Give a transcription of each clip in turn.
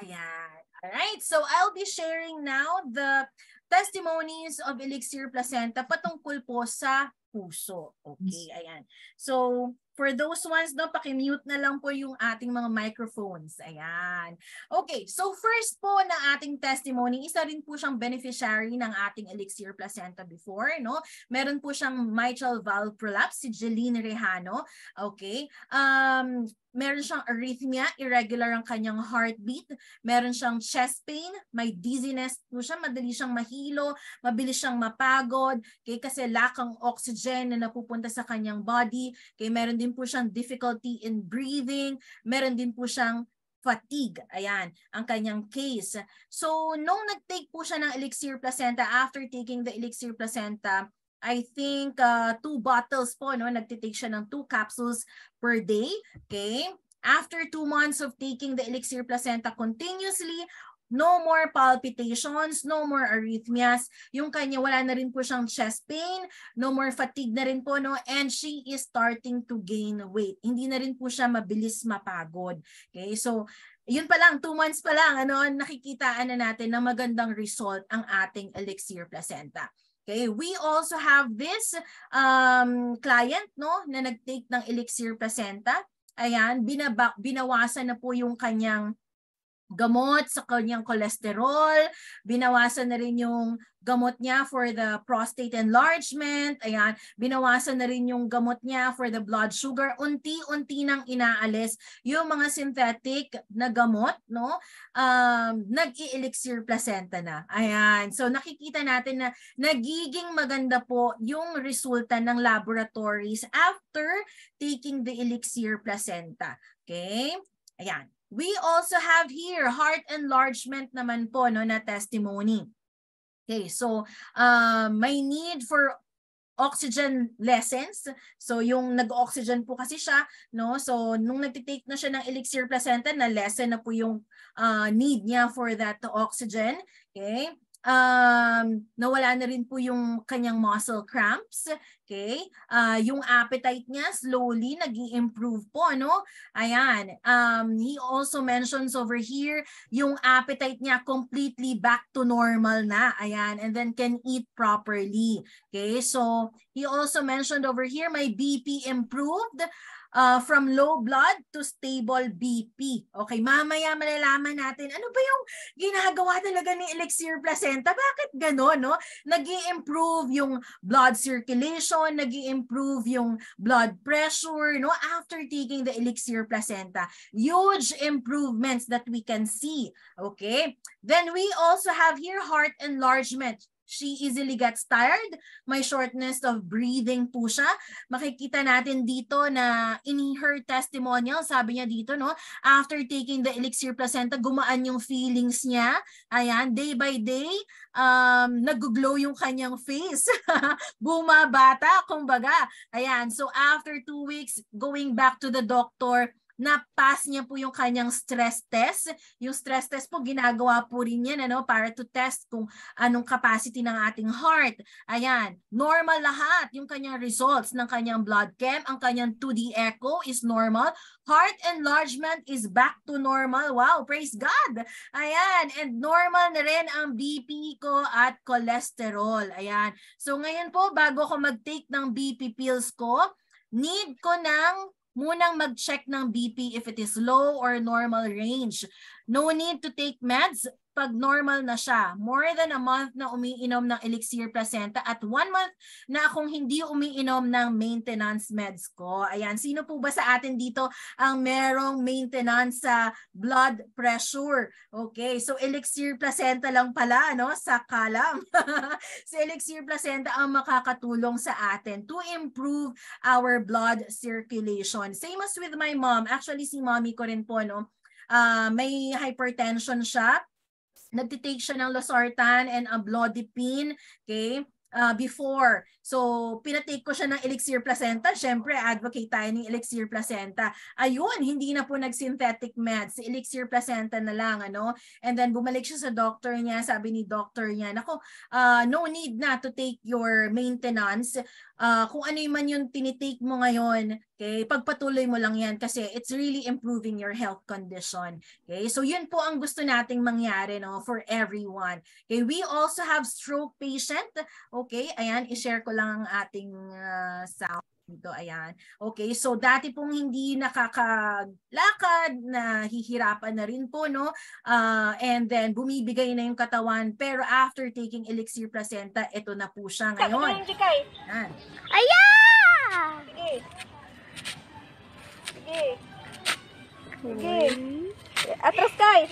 Ayan. Alright, so I'll be sharing now the testimonies of Elixir Placenta patungkol po sa puso. Okay, ayan. So, for those ones, no, paki-mute na lang po yung ating mga microphones. Ayan. Okay, so first po na ating testimony, isa rin po siyang beneficiary ng ating Elixir Placenta before, no? Meron po siyang mitral valve prolapse, si Jeline Rejano. Okay. Meron siyang arrhythmia, irregular ang kanyang heartbeat, meron siyang chest pain, may dizziness po siya, madali siyang mahilo, mabilis siyang mapagod, kasi lack ng oxygen na napupunta sa kanyang body, meron din po siyang difficulty in breathing, meron din po siyang fatigue. Ayan, ang kanyang case. So, nung nag-take po siya ng Elixir Placenta, after taking the Elixir Placenta, I think 2 bottles po, no? Nagtitake siya ng 2 capsules per day. Okay? After 2 months of taking the Elixir Placenta continuously, no more palpitations, no more arrhythmias. Yung kanya, wala na rin po siyang chest pain, no more fatigue na rin po, no? And she is starting to gain weight. Hindi na rin po siya mabilis mapagod. Okay? So, yun pa lang, 2 months pa lang, ano, nakikitaan na natin na magandang result ang ating Elixir Placenta. Okay, we also have this client, no, na nag-take ng Elixir Placenta. Ayan, binawasan na po yung kanyang gamot sa kanyang cholesterol, binawasan na rin yung gamot niya for the prostate enlargement, ayan, binawasan na rin yung gamot niya for the blood sugar, unti-unti nang inaalis yung mga synthetic na gamot, no? Nag-i-Elixir Placenta na. Ayan, so nakikita natin na nagiging maganda po yung resulta ng laboratories after taking the Elixir Placenta. Okay? Ayan. We also have here heart enlargement naman po, no, na testimony. Okay, so may need for oxygen lessons. So yung nag-oxygen po kasi siya, no? So nung nagtitake na siya ng Elixir Placenta, na lessen na po yung need niya for that oxygen. Okay? Nawala na rin po yung kanyang muscle cramps. Okay? Yung appetite niya slowly nag-i-improve po, no? Ayan. He also mentions over here yung appetite niya completely back to normal na. Ayan. And then can eat properly. Okay? So he also mentioned over here my BP improved. From low blood to stable BP. Okay, mamaya malalaman natin ano ba yung ginagawa talaga ni Elixir Placenta. Bakit gano'n, no? Nag-i-improve yung blood circulation, nag-i-improve yung blood pressure, no? After taking the Elixir Placenta. Huge improvements that we can see. Okay? Then we also have here heart enlargement. She easily gets tired. May shortness of breathing po siya. Makikita natin dito na in her testimonial, sabi niya dito, no, after taking the Elixir Placenta, gumaan yung feelings niya. Ayan, day by day, nag-glow yung kanyang face. Bumabata, kumbaga. Ayan, so after 2 weeks, going back to the doctor, na-pass niya po yung kanyang stress test. Yung stress test po, ginagawa po rin yan, ano, para to test kung anong capacity ng ating heart. Ayan, normal lahat yung kanyang results ng kanyang blood chem. Ang kanyang 2D echo is normal. Heart enlargement is back to normal. Wow, praise God! Ayan, and normal na rin ang BP ko at cholesterol. Ayan, so ngayon po, bago ko mag-take ng BP pills ko, need ko ng munang mag-check ng BP if it is low or normal range. No need to take meds pag normal na siya. More than a month na umiinom ng Elixir Placenta at 1 month na akong hindi umiinom ng maintenance meds ko. Ayan, sino po ba sa atin dito ang merong maintenance sa blood pressure? Okay, so Elixir Placenta lang pala, no? Sa kalam. Si Elixir Placenta ang makakatulong sa atin to improve our blood circulation. Same as with my mom. Actually, si mommy ko rin po, no? May hypertension siya. Nagtitake siya ng losartan and amlodipine, okay, before. So, pinatake ko siya ng Elixir Placenta. Siyempre, advocate tayo ng Elixir Placenta. Ayun, hindi na po nag-synthetic meds. Si Elixir Placenta na lang, ano? And then, bumalik siya sa doctor niya. Sabi ni doctor niya, nako, no need na to take your maintenance. kung ano man yung tinitake mo ngayon, okay, pagpatuloy mo lang yan kasi it's really improving your health condition. Okay, so yun po ang gusto nating mangyari, no, for everyone. Okay, we also have stroke patient. Okay, ayan, i-share ko lang ang ating sound dito, ayan. Okay, so dati pong hindi nakakalakad, nahihirapan na rin po, no? And then bumibigay na yung katawan, pero after taking Elixir Placenta, ito na po siya ngayon. Ayan. Ayan! Sige. Sige. Sige. Atras, Kai.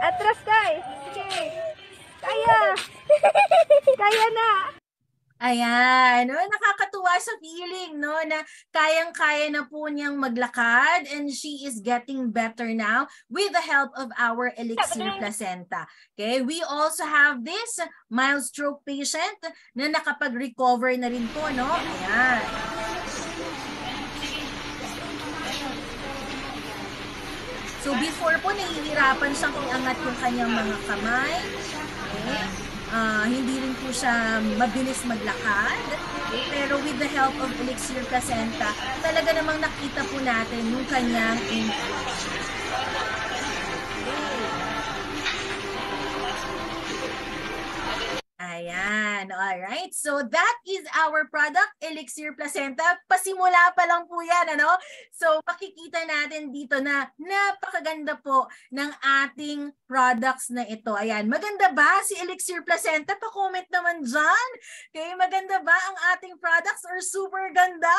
Atras, Kai. Sige. Kaya. Kaya na. Ayan, no? Nakakatuwa sa feeling, no, na kayang-kaya na po niyang maglakad and she is getting better now with the help of our Elixir Placenta. Okay, we also have this mild stroke patient na nakapag-recover na rin po, no? Ayan. So before po, nahihirapan siyang iangat yung kanyang mga kamay. Okay? Hindi rin po siya mabilis maglakad. Pero with the help of Elixir Placenta, talaga namang nakita po natin yung kanyang improvement. Ayan, alright. So that is our product, Elixir Placenta. Pasimula pa lang po yan, ano? So makikita natin dito na napakaganda po ng ating products na ito. Ayan, maganda ba si Elixir Placenta? Pa-comment naman dyan. Okay, maganda ba ang ating products or super ganda?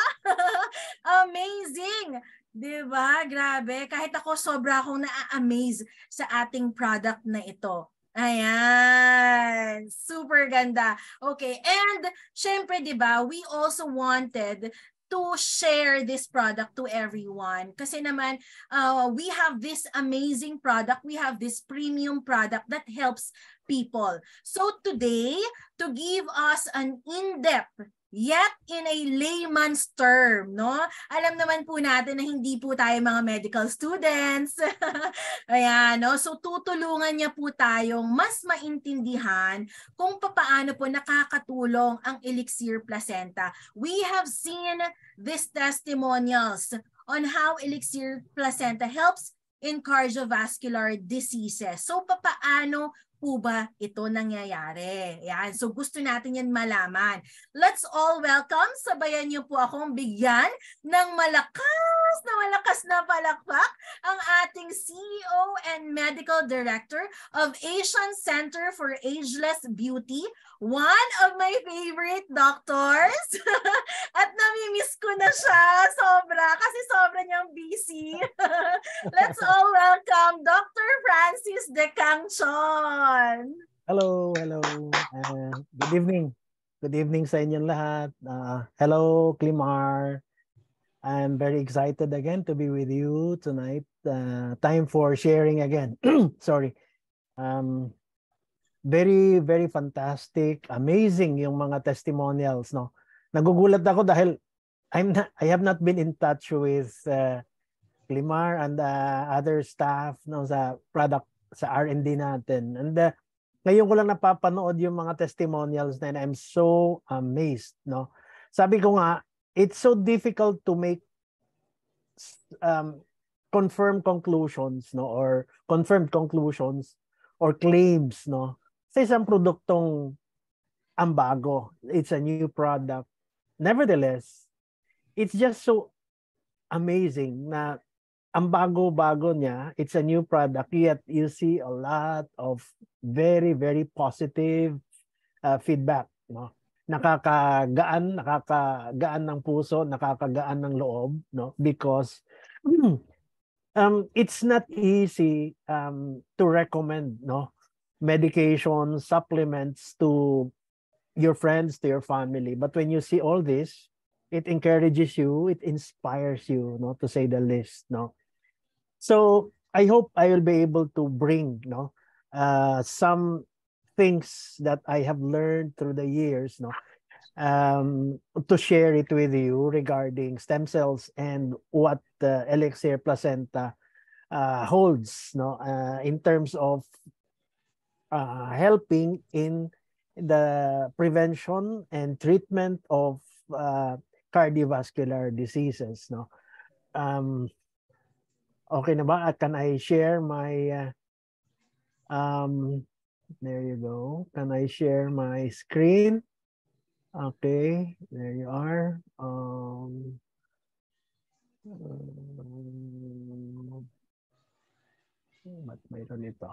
Amazing! Diba? Grabe. Kahit ako, sobra akong na-amaze sa ating product na ito. Ayan, super ganda. Okay, and syempre, di ba, we also wanted to share this product to everyone. Kasi naman, we have this amazing product. We have this premium product that helps people. So today, to give us an in-depth yet in a layman's term, no? Alam naman po natin na hindi po tayo mga medical students. Ayan, no? So tutulungan niya po tayong mas maintindihan kung paano po nakakatulong ang Elixir Placenta. We have seen these testimonials on how Elixir Placenta helps in cardiovascular diseases. So paano po ba ito nangyayari? Yan. So gusto natin yan malaman. Let's all welcome, sabayan niyo po akong bigyan ng malakas na palakpak ang ating CEO and Medical Director of Asian Center for Ageless Beauty, one of my favorite doctors. At namimiss ko na siya sobra kasi sobra niyang busy. Let's all welcome Dr. Francis De Cangchon. Hello, hello. Good evening. Good evening sa inyong lahat. Hello, Climar. I'm very excited again to be with you tonight. Time for sharing again. Sorry. Very, very fantastic. Amazing yung mga testimonials, no? Nagugulat ako dahil I have not been in touch with Climar and other staff, no, sa product sa R&D natin. And ngayon ko lang napapanood yung mga testimonials na I'm so amazed, no? Sabi ko nga, it's so difficult to make confirmed conclusions, no, or confirmed conclusions or claims, no, sa isang produktong ang bago. It's a new product. Nevertheless, it's just so amazing na ang bago-bago niya, it's a new product, yet you see a lot of very, very positive feedback, no? Nakakagaan ng puso, nakakagaan ng loob, no? Because it's not easy to recommend, no, medication, supplements to your friends, to your family. But when you see all this, it encourages you, it inspires you, no, to say the least, no. So I hope I will be able to bring, no, some things that I have learned through the years, no, to share it with you regarding stem cells and what Elixir Placenta holds, no, in terms of helping in the prevention and treatment of cardiovascular diseases, no? Okay na ba? Can I share my there you go. Can I share my screen? Okay, there you are. Ba't mayroon ito?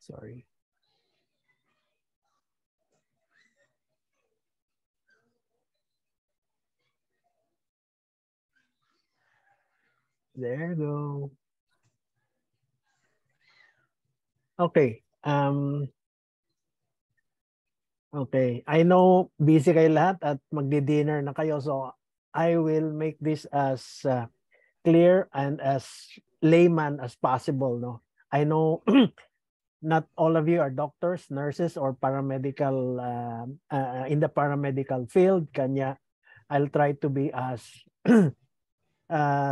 Sorry. There you go. Okay. Okay. I know busy kayo lahat at magdi-dinner na kayo, so I will make this as clear and as layman as possible, no? I know not all of you are doctors, nurses, or paramedical in the paramedical field. Kanya, I'll try to be as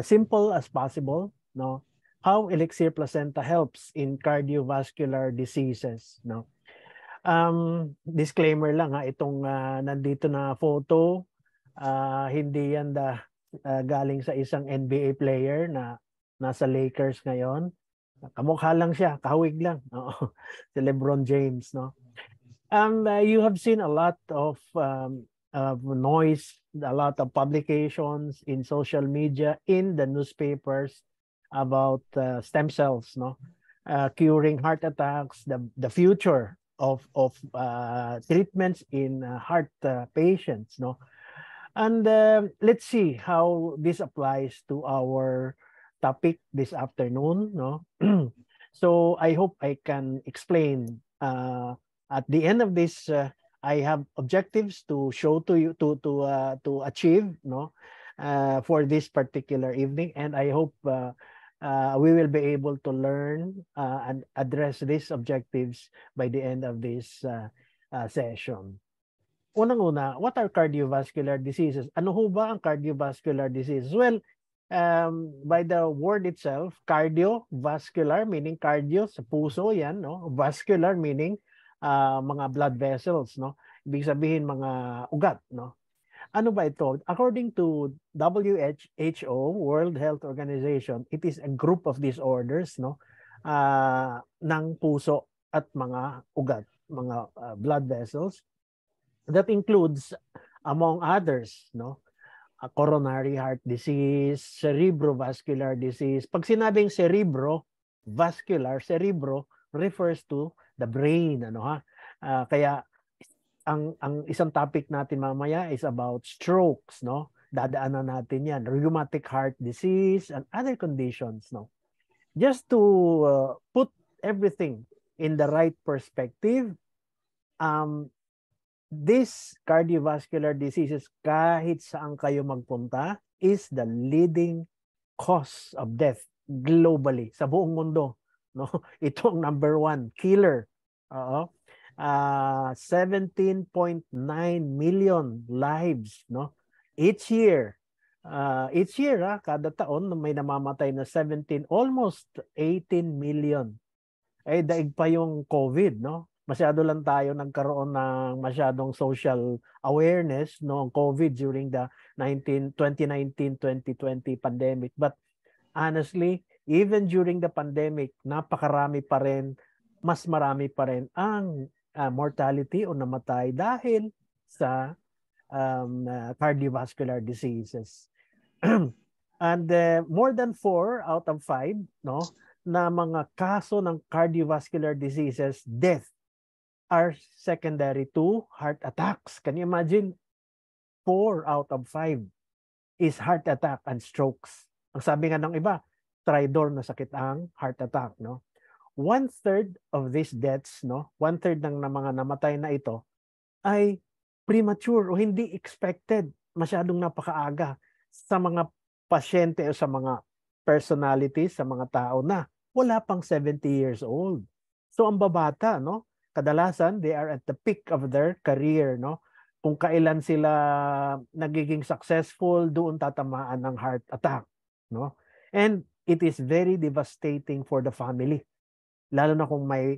simple as possible, no? How Elixir Placenta helps in cardiovascular diseases, no? Disclaimer lang ha, itong nandito na photo, hindi yan galing sa isang NBA player na nasa Lakers ngayon. Kamukha lang siya, kahawig lang. Si LeBron James, no? You have seen a lot of noise, a lot of publications in social media, in the newspapers about stem cells, no? Curing heart attacks, the future of treatments in heart patients, no? And let's see how this applies to our topic this afternoon, no? So I hope I can explain at the end of this. I have objectives to show to you to achieve, no, for this particular evening, and I hope we will be able to learn and address these objectives by the end of this session. Unang-una, what are cardiovascular diseases? Ano ho ba ang cardiovascular diseases? Well, by the word itself, cardiovascular meaning cardio sa puso yan, no? Vascular meaning mga blood vessels, no? Ibig sabihin mga ugat, no? Ano ba ito? According to WHO, World Health Organization, it is a group of disorders, no? Ng puso at mga ugat, mga blood vessels. That includes, among others, no? Coronary heart disease, cerebrovascular disease. Pag sinabing cerebrovascular, cerebro refers to the brain, ano ha? Kaya ang isang topic natin mamaya is about strokes, no? Dadaanan natin yan, rheumatic heart disease and other conditions, no? Just to put everything in the right perspective, this cardiovascular diseases, kahit saan kayo magpunta, is the leading cause of death globally, sa buong mundo, no? Ito ang number 1 killer. 17.9 million lives, no? Each year, kada taon may namamatay na 17, almost 18 million. Daig pa yung COVID, no? Masyado lang tayo nagkaroon ng masyadong social awareness noong COVID during the 2019-2020 pandemic. But honestly, even during the pandemic, napakarami pa rin, mas marami pa rin ang mortality o namatay dahil sa cardiovascular diseases. And more than 4 out of 5, no, na mga kaso ng cardiovascular diseases, death, are secondary to heart attacks. Can you imagine? 4 out of 5 is heart attack and strokes. Ang sabi nga ng iba, tridor na sakit ang heart attack, no? 1/3 of these deaths, no? 1/3 ng mga namatay na ito ay premature o hindi expected, masyadong napakaaga sa mga pasyente o sa mga personalities, sa mga tao na wala pang 70 years old. So ang babata, no? Kadalasan, they are at the peak of their career, no? Kung kailan sila nagiging successful, doon tatamaan ng heart attack, no? And it is very devastating for the family. Lalo na kung may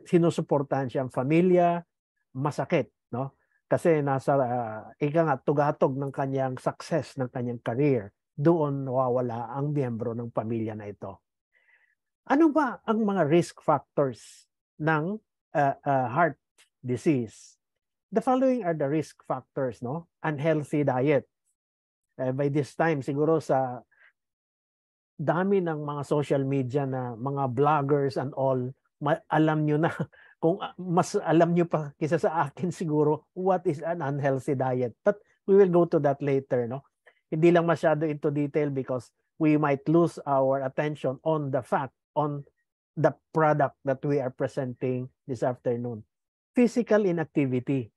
sinusuportahan siyang pamilya, masakit, no? Kasi nasa ika nga tugatog ng kanyang success ng kanyang career, doon nawawala ang miyembro ng pamilya na ito. Ano ba ang mga risk factors ng heart disease? The following are the risk factors, no? Unhealthy diet. By this time, siguro sa dami ng mga social media na mga vloggers and all, alam nyo na, kung mas alam nyo pa kisa sa akin siguro, what is an unhealthy diet. But we will go to that later, no? Hindi lang masyado into detail because we might lose our attention on the fact, on the product that we are presenting this afternoon. Physical inactivity.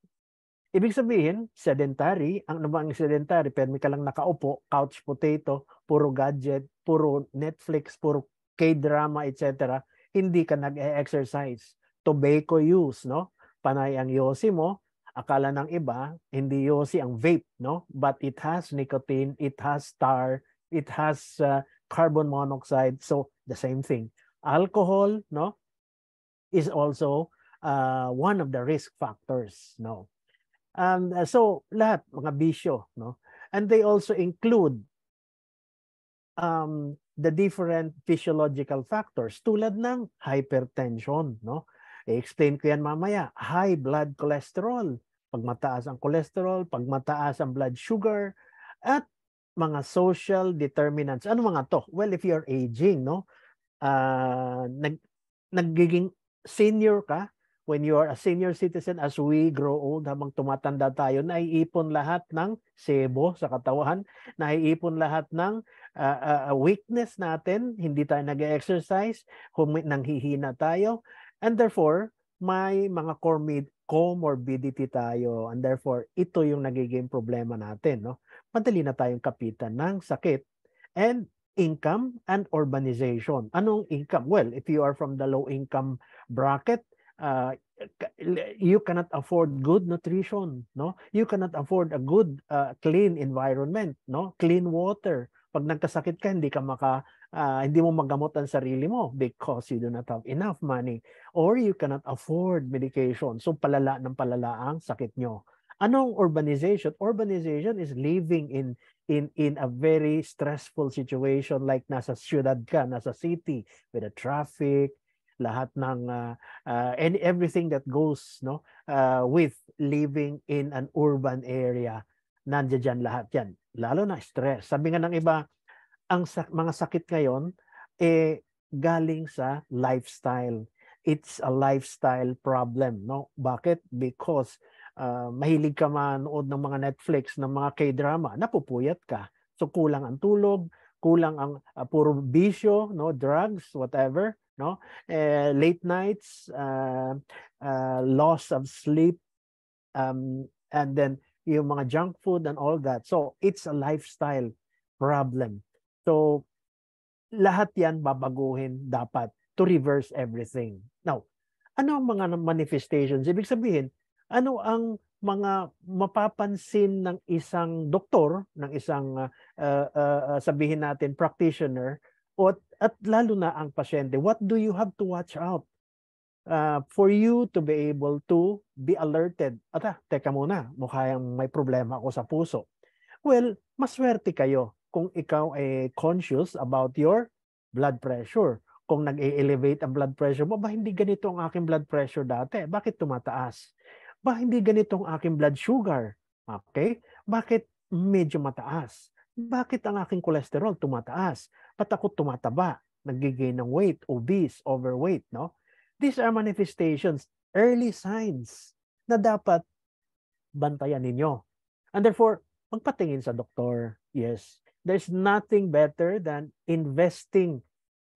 Ibig sabihin, sedentary, ang namang sedentary, pero may ka lang nakaupo, couch potato, puro gadget, puro Netflix, puro K-drama, etc. Hindi ka nag-exercise. Tobacco use, no? Panay ang yosi mo, akala ng iba, hindi yosi ang vape, no? But it has nicotine, it has tar, it has carbon monoxide, so the same thing. Alcohol, no? Is also one of the risk factors, no? So lahat mga bisyo, no? And they also include the different physiological factors tulad ng hypertension, no? I-explain ko yan mamaya. High blood cholesterol, pag mataas ang cholesterol, pag mataas ang blood sugar, at mga social determinants. Ano mga to? Well, if you're aging, no? Nagiging senior ka, when you are a senior citizen, as we grow old, habang tumatanda tayo, naiipon lahat ng sebo sa katawan, naiipon lahat ng weakness natin, hindi tayo nag-exercise, nanghihina tayo, and therefore, may mga comorbidity tayo, and therefore, ito yung nagiging problema natin, no? Madali na tayong kapitan ng sakit. And income and urbanization. Anong income? Well, if you are from the low income bracket, you cannot afford good nutrition, no? You cannot afford a good clean environment, no? Clean water. Pag nagkasakit ka, hindi mo magamot ang sarili mo because you do not have enough money, or you cannot afford medication. So palala ang sakit nyo. Anong urbanization? Urbanization is living in a very stressful situation, like nasa syudad ka, nasa city, with the traffic, lahat ng and everything that goes, no, with living in an urban area. Nandiyan dyan lahat yan, lalo na stress. Sabi nga ng iba, ang mga sakit ngayon galing sa lifestyle. It's a lifestyle problem, no? Bakit? Because mahilig ka manood ng mga Netflix, ng mga K-drama, napupuyat ka. So kulang ang tulog, kulang ang puro bisyo, no, drugs, whatever, no? Late nights, loss of sleep, and then yung mga junk food and all that. So it's a lifestyle problem. So lahat yan babaguhin dapat to reverse everything. Now, ano ang mga manifestations? Ibig sabihin, ano ang mga mapapansin ng isang doktor, ng isang sabihin natin practitioner, at lalo na ang pasyente? What do you have to watch out for you to be able to be alerted? Teka muna, mukhang may problema ako sa puso. Well, maswerte kayo kung ikaw ay conscious about your blood pressure. Kung nag-elevate ang blood pressure mo, hindi ganito ang aking blood pressure dati? Bakit tumataas? Hindi ganito ang aking blood sugar? Okay? Bakit medyo mataas? Bakit ang aking cholesterol tumataas? Ba't ako tumataba? Nag-gain ng weight, obese, overweight, no? These are manifestations, early signs na dapat bantayan ninyo. And therefore, magpatingin sa doktor. Yes, there's nothing better than investing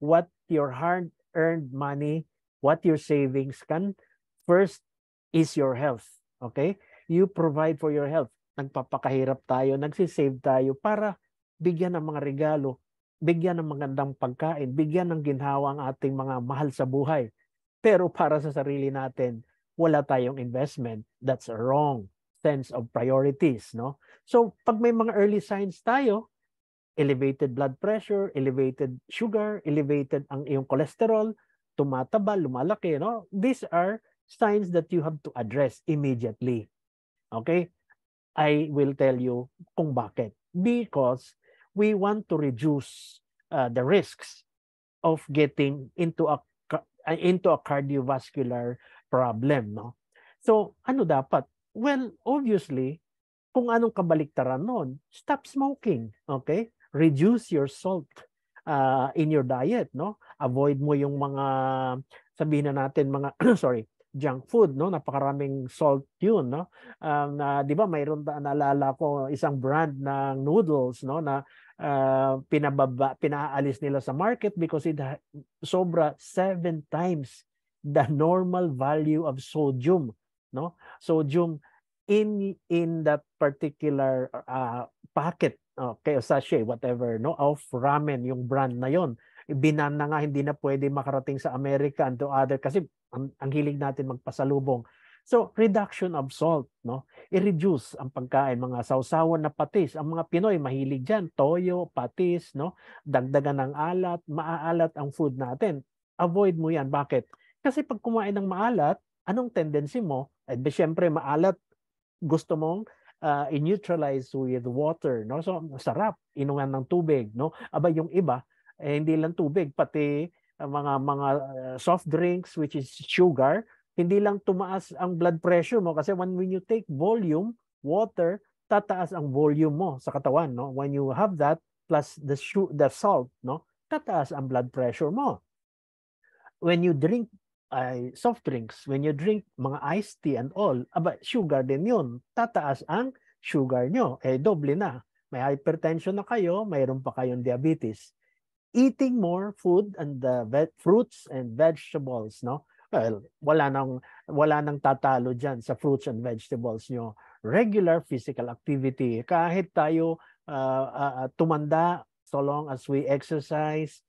what your hard-earned money, what your savings can. First is your health. Okay? You provide for your health. Nagpapakahirap tayo, nagsisave tayo para bigyan ng mga regalo, bigyan ng magandang pagkain, bigyan ng ginhawa ang ating mga mahal sa buhay. Pero para sa sarili natin, wala tayong investment. That's a wrong sense of priorities, no? So, pag may mga early signs tayo, elevated blood pressure, elevated sugar, elevated ang iyong cholesterol, tumataba, lumalaki, no? These are signs that you have to address immediately. Okay? I will tell you kung bakit. Because we want to reduce the risks of getting into a cardiovascular problem, no? So, ano dapat? Well, obviously, kung anong kabaliktaran nun, stop smoking, okay? Reduce your salt in your diet, no? Avoid mo yung mga, sabihin na natin, mga, sorry, junk food, no? Napakaraming salt yun, no? Di ba, mayroon naalala ko isang brand ng noodles, no? Na pinaalis nila sa market because it sobra 7 times the normal value of sodium, no? Sodium in that particular packet, okay, sachet, whatever, no, of ramen, yung brand na yon. Binan na nga, hindi na pwede makarating sa America and to other kasi ang hilig natin magpasalubong. So, reduction of salt, no? I-reduce ang pagkain, mga sausawan na patis. Ang mga Pinoy mahilig diyan, toyo, patis, no? Dagdagan ng alat, maaalat ang food natin. Avoid mo 'yan. Bakit? Kasi pag kumain ng maalat, anong tendency mo? Eh, syempre maalat, gusto mong i-neutralize with water, no? So, sarap, inuman ng tubig, no? Aba yung iba, hindi lang tubig, pati mga soft drinks which is sugar, hindi lang tumaas ang blood pressure mo kasi when you take volume, water, tataas ang volume mo sa katawan, no? When you have that plus the salt, no? Tataas ang blood pressure mo. When you drink soft drinks, when you drink mga iced tea and all, aba, sugar din yun. Tataas ang sugar nyo. Eh, doble na. May hypertension na kayo, mayroon pa kayong diabetes. Eating more food and fruits and vegetables, no? Well, wala nang tatalo diyan sa fruits and vegetables nyo. Regular physical activity. Kahit tayo tumanda, so long as we exercise,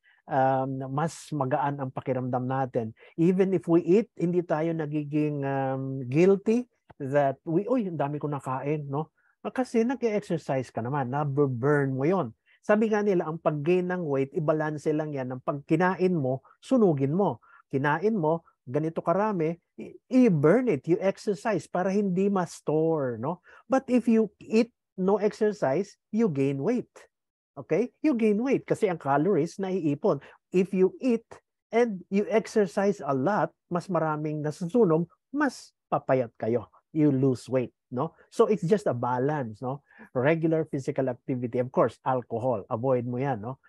mas magaan ang pakiramdam natin. Even if we eat, hindi tayo nagiging guilty that ang dami ko nakain, no? Kasi nag-exercise ka naman, na-burn mo yon. Sabi nga nila, ang pag-gain ng weight, ibalanse lang yan. Ang pagkinain mo, sunugin mo. Kinain mo, ganito karami, i-burn it, you exercise para hindi ma-store, no? But if you eat no exercise, you gain weight. Okay? You gain weight kasi ang calories naiipon. If you eat and you exercise a lot, mas maraming nasusunog, mas papayat kayo. You lose weight, no? So it's just a balance, no? Regular physical activity, of course, alcohol, avoid mo 'yan, no?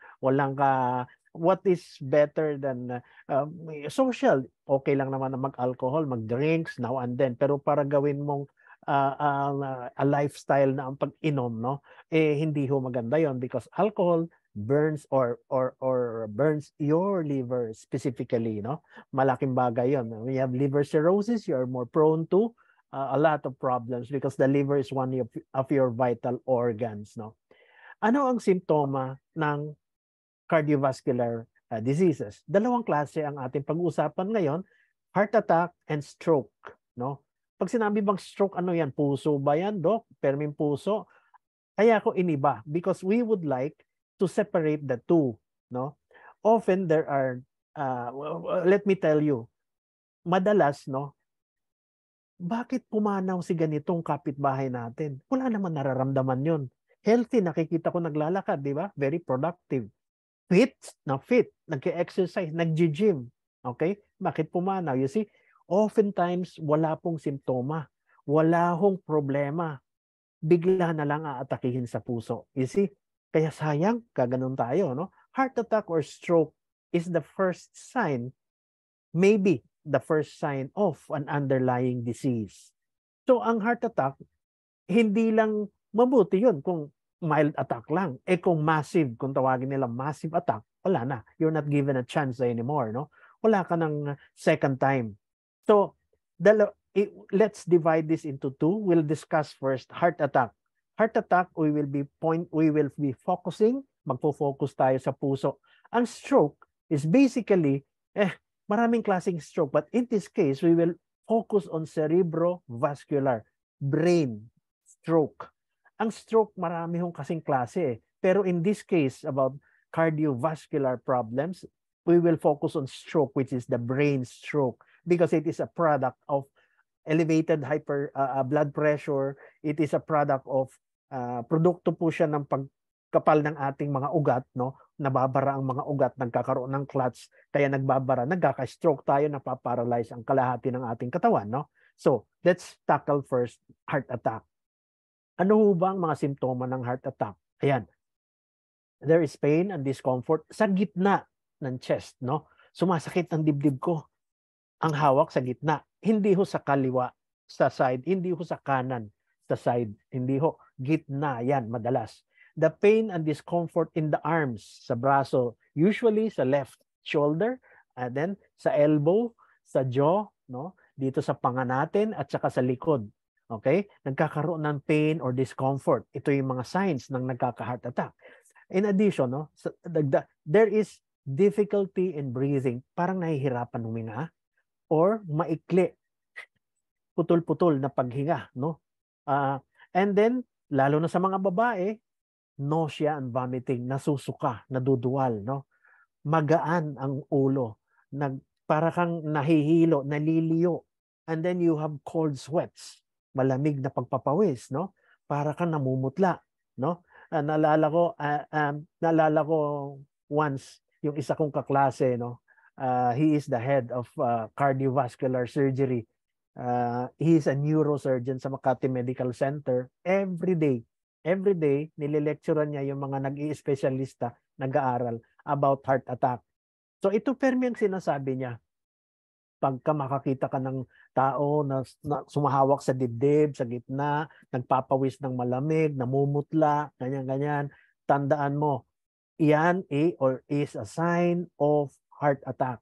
What is better than social? Okay lang naman na mag-alcohol, mag-drinks now and then, pero para gawin mong a lifestyle na ang pag-inom, no? Eh hindi ho maganda 'yon because alcohol burns or burns your liver specifically, no? Malaking bagay 'yon. When you have liver cirrhosis, you are more prone to a lot of problems because the liver is one of your vital organs, no? Ano ang simptoma ng cardiovascular diseases? Dalawang klase ang ating pag-uusapan ngayon, heart attack and stroke, no? Pag sinabi bang stroke, ano yan? Puso ba yan, Doc? Perming puso? Kaya ako iniba because we would like to separate the two, no? Often there are let me tell you, madalas, no, bakit pumanaw si ganitong kapitbahay natin? Wala naman nararamdaman yun. Healthy, nakikita ko naglalakad, di ba? Very productive. Fit, nag-exercise, nag-gym. Okay? Bakit pumanaw? You see, oftentimes, wala pong simptoma. Wala hong problema. Bigla na lang aatakihin sa puso. You see? Kaya sayang, kaganon tayo, no? Heart attack or stroke is the first sign, maybe the first sign of an underlying disease. So, ang heart attack, hindi lang mabuti yun kung mild attack lang. Eh kung massive, kung tawagin nila massive attack, wala na. You're not given a chance anymore, no? Wala ka ng second time. So, let's divide this into two. We'll discuss first heart attack. Heart attack, we will be focusing, magfo-focus tayo sa puso. Ang stroke is basically, maraming klaseng stroke, but in this case, we will focus on cerebrovascular, brain stroke. Ang stroke, marami hong kasing klase. Pero in this case, about cardiovascular problems, we will focus on stroke, which is the brain stroke, because it is a product of elevated blood pressure. It is a product of produkto po siya ng pagkapal ng ating mga ugat, no? Nababara ang mga ugat, nagkakaroon ng clots, kaya nagbabara, nagkaka-stroke tayo, napaparalyze ang kalahati ng ating katawan, no? So, let's tackle first heart attack. Ano ho ba ang mga simptoma ng heart attack? Ayan. There is pain and discomfort sa gitna ng chest, no? Sumasakit ang dibdib ko. Ang hawak sa gitna. Hindi ho sa kaliwa, sa side. Hindi ho sa kanan, sa side. Hindi ho. Gitna, yan, madalas. The pain and discomfort in the arms, sa braso, usually sa left shoulder, and then sa elbow, sa jaw, no? Dito sa panga natin, at saka sa likod. Okay? Nagkakaroon ng pain or discomfort. Ito yung mga signs ng nagkaka-heart attack. In addition, no, there is difficulty in breathing. Parang nahihirapan huminga or maikli, putol-putol na paghinga, no? And then, lalo na sa mga babae, nausea and vomiting, nasusuka, naduduwal, no? Magaan ang ulo, para kang nahihilo, naliliyo. And then you have cold sweats, malamig na pagpapawis, no? Para kang namumutla, no? Naalala ko once yung isa kong kaklase, no? He is the head of cardiovascular surgery. He is a neurosurgeon sa Makati Medical Center. Every day, nililecturean niya yung mga nag-i-espesyalista, nag-aaral about heart attack. So ito permi ang sinasabi niya. Pagka makakita ka ng tao na sumahawak sa dibdib, sa gitna, nagpapawis ng malamig, namumutla, ganyan-ganyan, tandaan mo, iyan is a sign of heart attack.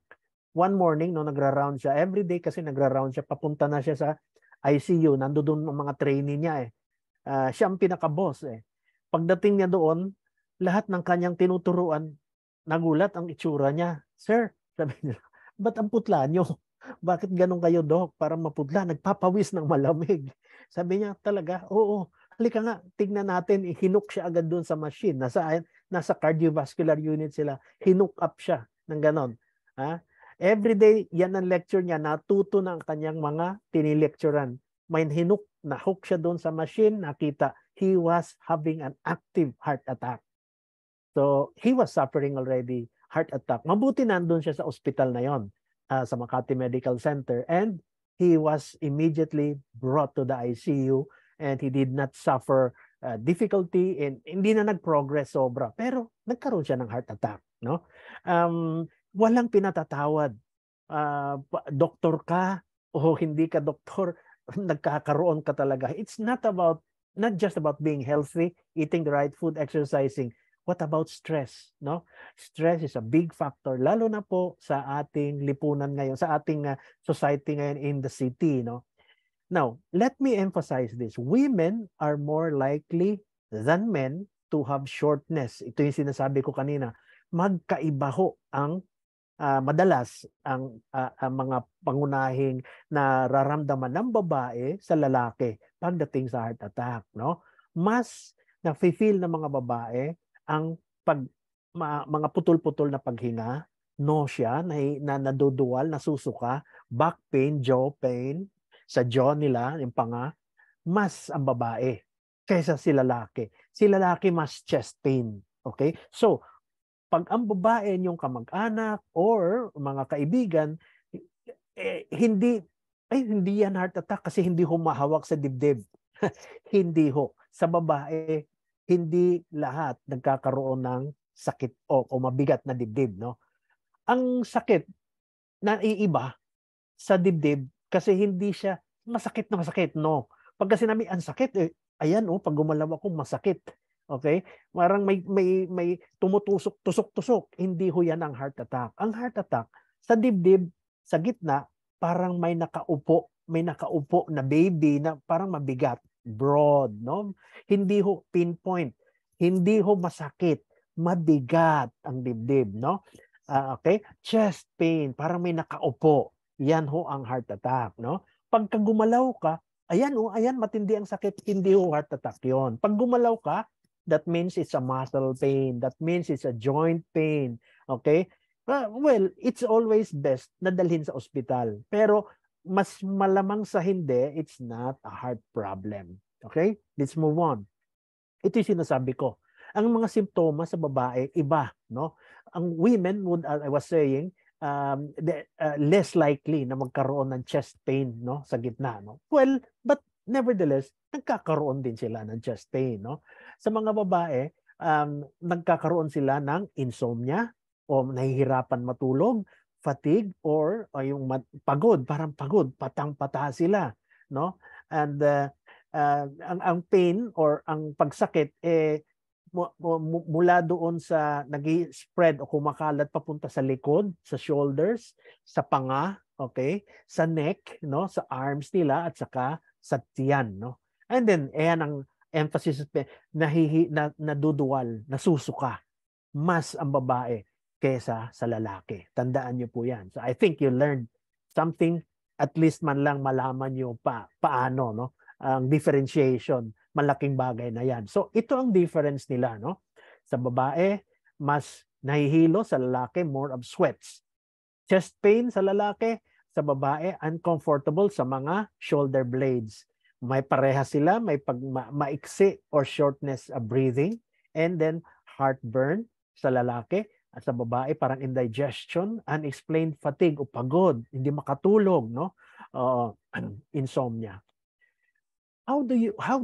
One morning, no, nagra-round siya. Every day kasi nagra-round siya. Papunta na siya sa ICU. Nandoon ang mga trainee niya eh. Siya ang pinaka-boss eh. Pagdating niya doon, lahat ng kanyang tinuturuan, nagulat ang itsura niya. Sir, sabi niya, ba't ang putla niyo? Bakit ganun kayo, Doc? Parang maputla, nagpapawis ng malamig. Sabi niya, talaga, oo. Halika nga, tignan natin. Hinuk siya agad doon sa machine. Nasa cardiovascular unit sila. Hinuk up siya ng ganon. Every day, yan ang lecture niya. Natuto ng kanyang mga tinilecturan. May hinuk, na-hook siya doon sa machine. Nakita, he was having an active heart attack. So, he was suffering already heart attack. Mabuti nandun siya sa ospital na yon, sa Makati Medical Center. And he was immediately brought to the ICU and he did not suffer difficulty and hindi na nag-progress sobra. Pero nagkaroon siya ng heart attack. No? Walang pinatatawad. Doktor ka o hindi ka doktor, nagkakaroon ka talaga. It's not just about being healthy, eating the right food, exercising. What about stress? No? Stress is a big factor, lalo na po sa ating lipunan ngayon, sa ating society ngayon in the city. No? Now, let me emphasize this. Women are more likely than men to have shortness. Ito yung sinasabi ko kanina. Magkaiba ho ang madalas ang mga pangunahing nararamdaman ng babae sa lalaki pagdating sa heart attack. No? Mas nafe-feel ng mga babae ang mga putol-putol na paghinga, nausea, na naduduwal, nasusuka, back pain, jaw pain, sa jaw nila, yung panga, mas ang babae kaysa si lalaki. Si lalaki mas chest pain. Okay? So, pag ang babae yung kamag-anak or mga kaibigan, hindi yan heart attack kasi hindi humahawak sa dibdib. Hindi ho. Sa babae, hindi lahat nagkakaroon ng sakit o mabigat na dibdib. No? Ang sakit na iiba sa dibdib kasi hindi siya masakit na masakit. No. Pag kasi namin ang sakit, ayan, pag gumalaw ako, masakit. Okay? Parang may tumutusok, tusok-tusok. Hindi ho yan ang heart attack. Ang heart attack, sa dibdib, sa gitna, parang may nakaupo na baby na parang mabigat. Broad, no? Hindi ho pinpoint. Hindi ho masakit. Mabigat ang dibdib, no? Okay? Chest pain, parang may nakaupo. Yan ho ang heart attack, no? Pagka gumalaw ka, ayan, matindi ang sakit. Hindi ho heart attack yon. Pag gumalaw ka, that means it's a muscle pain. That means it's a joint pain. Okay? Well, it's always best na dalhin sa ospital. Pero mas malamang sa hindi, it's not a heart problem. Okay? Let's move on. Ito yung sinasabi ko. Ang mga simptomas sa babae, iba. No? Ang women would, I was saying, less likely na magkaroon ng chest pain, no, sa gitna, no. Well, but nevertheless, nagkakaroon din sila ng chest pain, no. Sa mga babae, nagkakaroon sila ng insomnia o nahihirapan matulog, fatigue, or yung pagod, parang pagod, patang-pata sila, no. And ang pain or ang pagsakit mula doon sa nag-spread o kumakalat papunta sa likod, sa shoulders, sa panga, okay, sa neck, no, sa arms nila at saka sa tiyan, no. And then ayan ang emphasis, naduduwal, nasusuka mas ang babae kaysa sa lalaki. Tandaan niyo po 'yan. So I think you learned something, at least man lang malaman niyo paano, no, ang differentiation. Malaking bagay na yan. So, ito ang difference nila, no? Sa babae, mas nahihilo. Sa lalaki, more of sweats. Chest pain sa lalaki, sa babae, uncomfortable sa mga shoulder blades. May pareha sila, may maiksi or shortness of breathing. And then, heartburn sa lalaki. At sa babae, parang indigestion, unexplained fatigue o pagod, hindi makatulog, no? Insomnia. How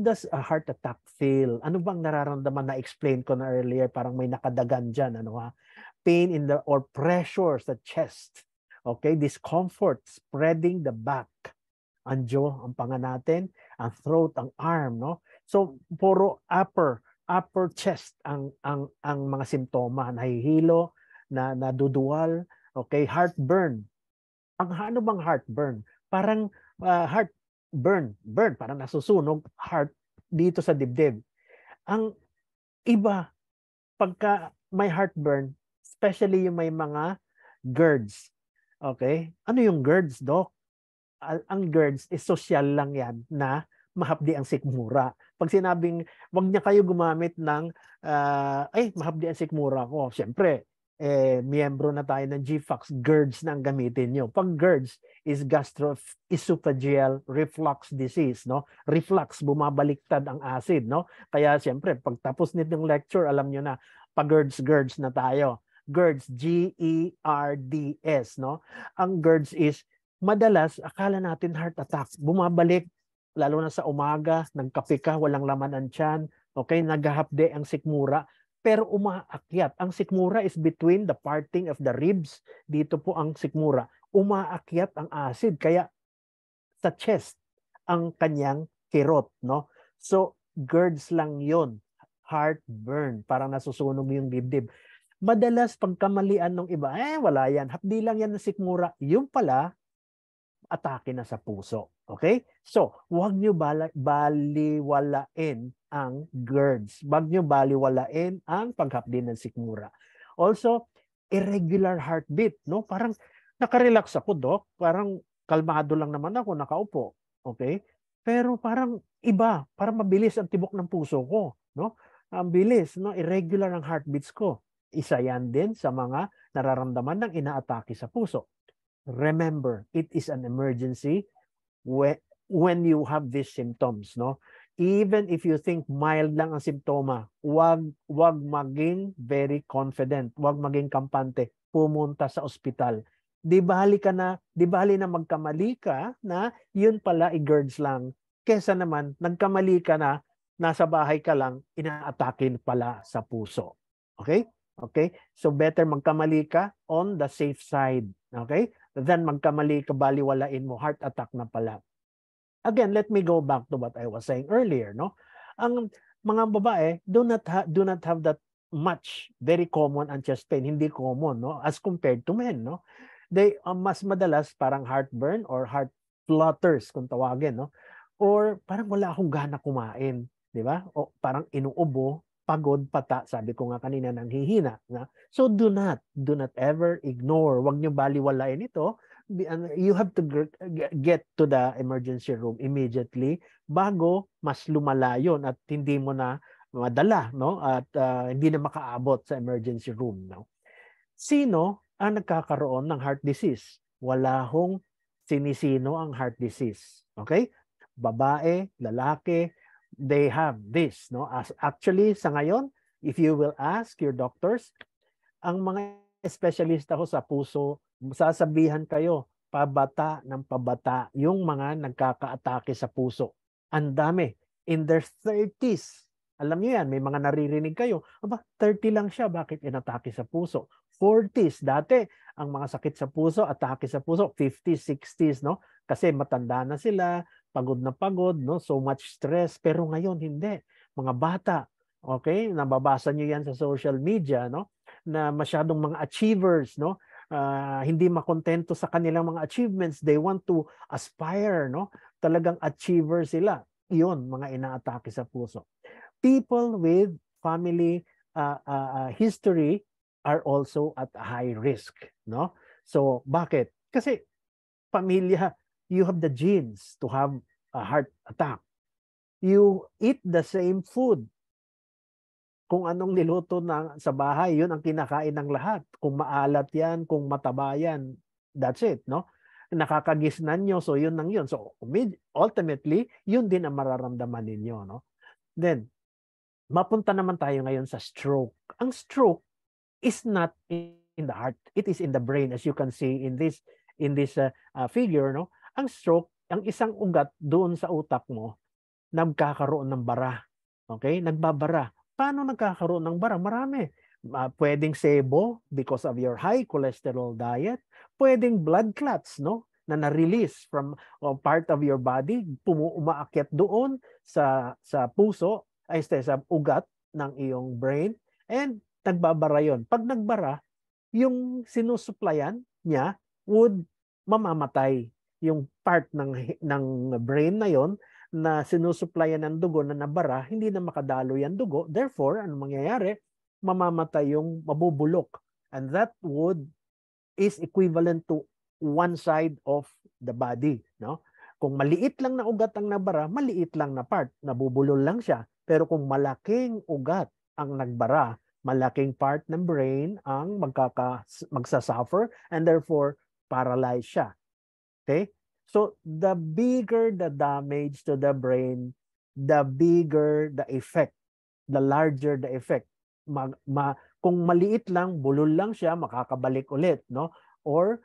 does a heart attack feel? Ano bang nararamdaman na explain ko na earlier? Parang may nakadagan dyan, ano ha? Pain in or pressure sa chest. Okay, discomfort spreading the back. Ang jaw, ang panga natin, ang throat, ang arm, no? So puro upper chest ang mga simptoma, nahihilo, naduduwal, okay, heartburn. Ano bang heartburn? Parang burn, parang nasusunog heart dito sa dibdib. Ang iba, pagka may heartburn, especially yung may mga GERDs. Okay? Ano yung GERDs, Doc? Ang GERDs is social lang yan na mahapdi ang sikmura. Pag sinabing, wag niya kayo gumamit ng, mahapdi ang sikmura ko. Siyempre, miyembro na tayo ng GFAX, GERDs na ang gamitin nyo. Pag GERDs is gastroesophageal reflux disease, no? Reflux, bumabaliktad ang acid, no? Kaya siyempre, pag tapos nitong lecture, alam nyo na, GERDs na tayo. GERDs, GERDS, no? Ang GERDs is, madalas, akala natin heart attack, bumabalik, lalo na sa umaga, nagkape ka, walang laman ang tiyan, okay, naghahapde ang sikmura, pero umaakyat. Ang sikmura is between the parting of the ribs. Dito po ang sikmura. Umaakyat ang acid. Kaya sa chest ang kanyang kirot, no? So, GERDs lang yon, heartburn. Parang nasusunog yung dibdib. Madalas pagkamalian ng iba, wala yan. Hapdi lang yan ng sikmura. Yung pala, atake na sa puso. Okay? So, huwag nyo baliwalain ang GERDs. Huwag nyo baliwalain ang paghapdi ng sikmura. Also, irregular heartbeat. No? Parang nakarelax ako, Doc. Parang kalmado lang naman ako, nakaupo. Okay? Pero parang iba. Parang mabilis ang tibok ng puso ko. No? Ang bilis. No? Irregular ang heartbeats ko. Isa yan din sa mga nararamdaman ng inaatake sa puso. Remember, it is an emergency when you have these symptoms, no? Even if you think mild lang ang simptoma, wag maging very confident, wag maging kampante, pumunta sa ospital. Di bali na magkamali ka na yun pala i-GERDs lang, kesa naman nagkamali ka na nasa bahay ka lang, inaatakin pala sa puso. Okay? Okay? So better magkamali ka on the safe side. Okay? Then magkamali ka, baliwalain mo, heart attack na pala. Again, let me go back to what I was saying earlier, no? Ang mga babae do not have that much, very common ang chest pain, hindi common, no? As compared to men, no? They mas madalas parang heartburn or heart flutters kung tawagin, no? Or parang wala akong gana kumain, di ba? O parang inuubo, pagod, pata, sabi ko nga kanina, nang hihina. Na? So do not ever ignore. Huwag niyo baliwalain ito. You have to get to the emergency room immediately bago mas lumala yun at hindi mo na madala, no? At hindi na makaabot sa emergency room, no? Sino ang nagkakaroon ng heart disease. Wala hong sinisino ang heart disease. Okay? Babae, lalaki, they have this. No? Actually, sa ngayon, if you will ask your doctors, ang mga espesyalista ko sa puso, sasabihan kayo, pabata ng pabata yung mga nagkaka-atake sa puso. Ang dami. In their 30s. Alam niyo yan, may mga naririnig kayo. Aba, 30 lang siya, bakit inatake sa puso? 40s. Dati, ang mga sakit sa puso, atake sa puso, 50s, 60s, no? Kasi matanda na sila, pagod na pagod, no? So much stress. Pero ngayon, hindi. Mga bata, okay? Nababasa niyo yan sa social media, no? Na masyadong mga achievers, no? Hindi makontento sa kanilang mga achievements. They want to aspire, no? Talagang achiever sila. Iyon, mga inaatake sa puso. People with family history are also at high risk, no? So, bakit? Kasi pamilya, you have the genes to have a heart attack. You eat the same food. Kung anong niluto sa bahay, yun ang kinakain ng lahat. Kung maalat yan, kung mataba yan, that's it, no? Nakakagisnan nyo, so yun lang yun. So ultimately, yun din ang mararamdaman ninyo, no? Then, mapunta naman tayo ngayon sa stroke. Ang stroke is not in the heart. It is in the brain, as you can see in this figure, no? Ang stroke, ang isang ugat doon sa utak mo, nagkakaroon ng bara. Okay? Nagbabara. Paano nagkakaroon ng bara? Marami. Pwedeng sebo because of your high cholesterol diet. Pwedeng blood clots, no? Na na-release from part of your body, umaakyat doon sa puso, ay sa ugat ng iyong brain, and nagbabara yon. Pag nagbara, yung sinusuplayan niya would mamamatay. Yung part ng brain na yon na sinusuplayan ng dugo na nabara, hindi na makadalo yan dugo. Therefore, ano mangyayari? Mamamatay yung mabubulok. And that is equivalent to one side of the body, no? Kung maliit lang na ugat ang nabara, maliit lang na part, nabubulol lang siya. Pero kung malaking ugat ang nagbara, malaking part ng brain ang magsasuffer, and therefore paralyzed siya. Okay? So the bigger the damage to the brain, the bigger the effect, the larger the effect. Kung maliit lang, bulol lang siya, makakabalik ulit, no? Or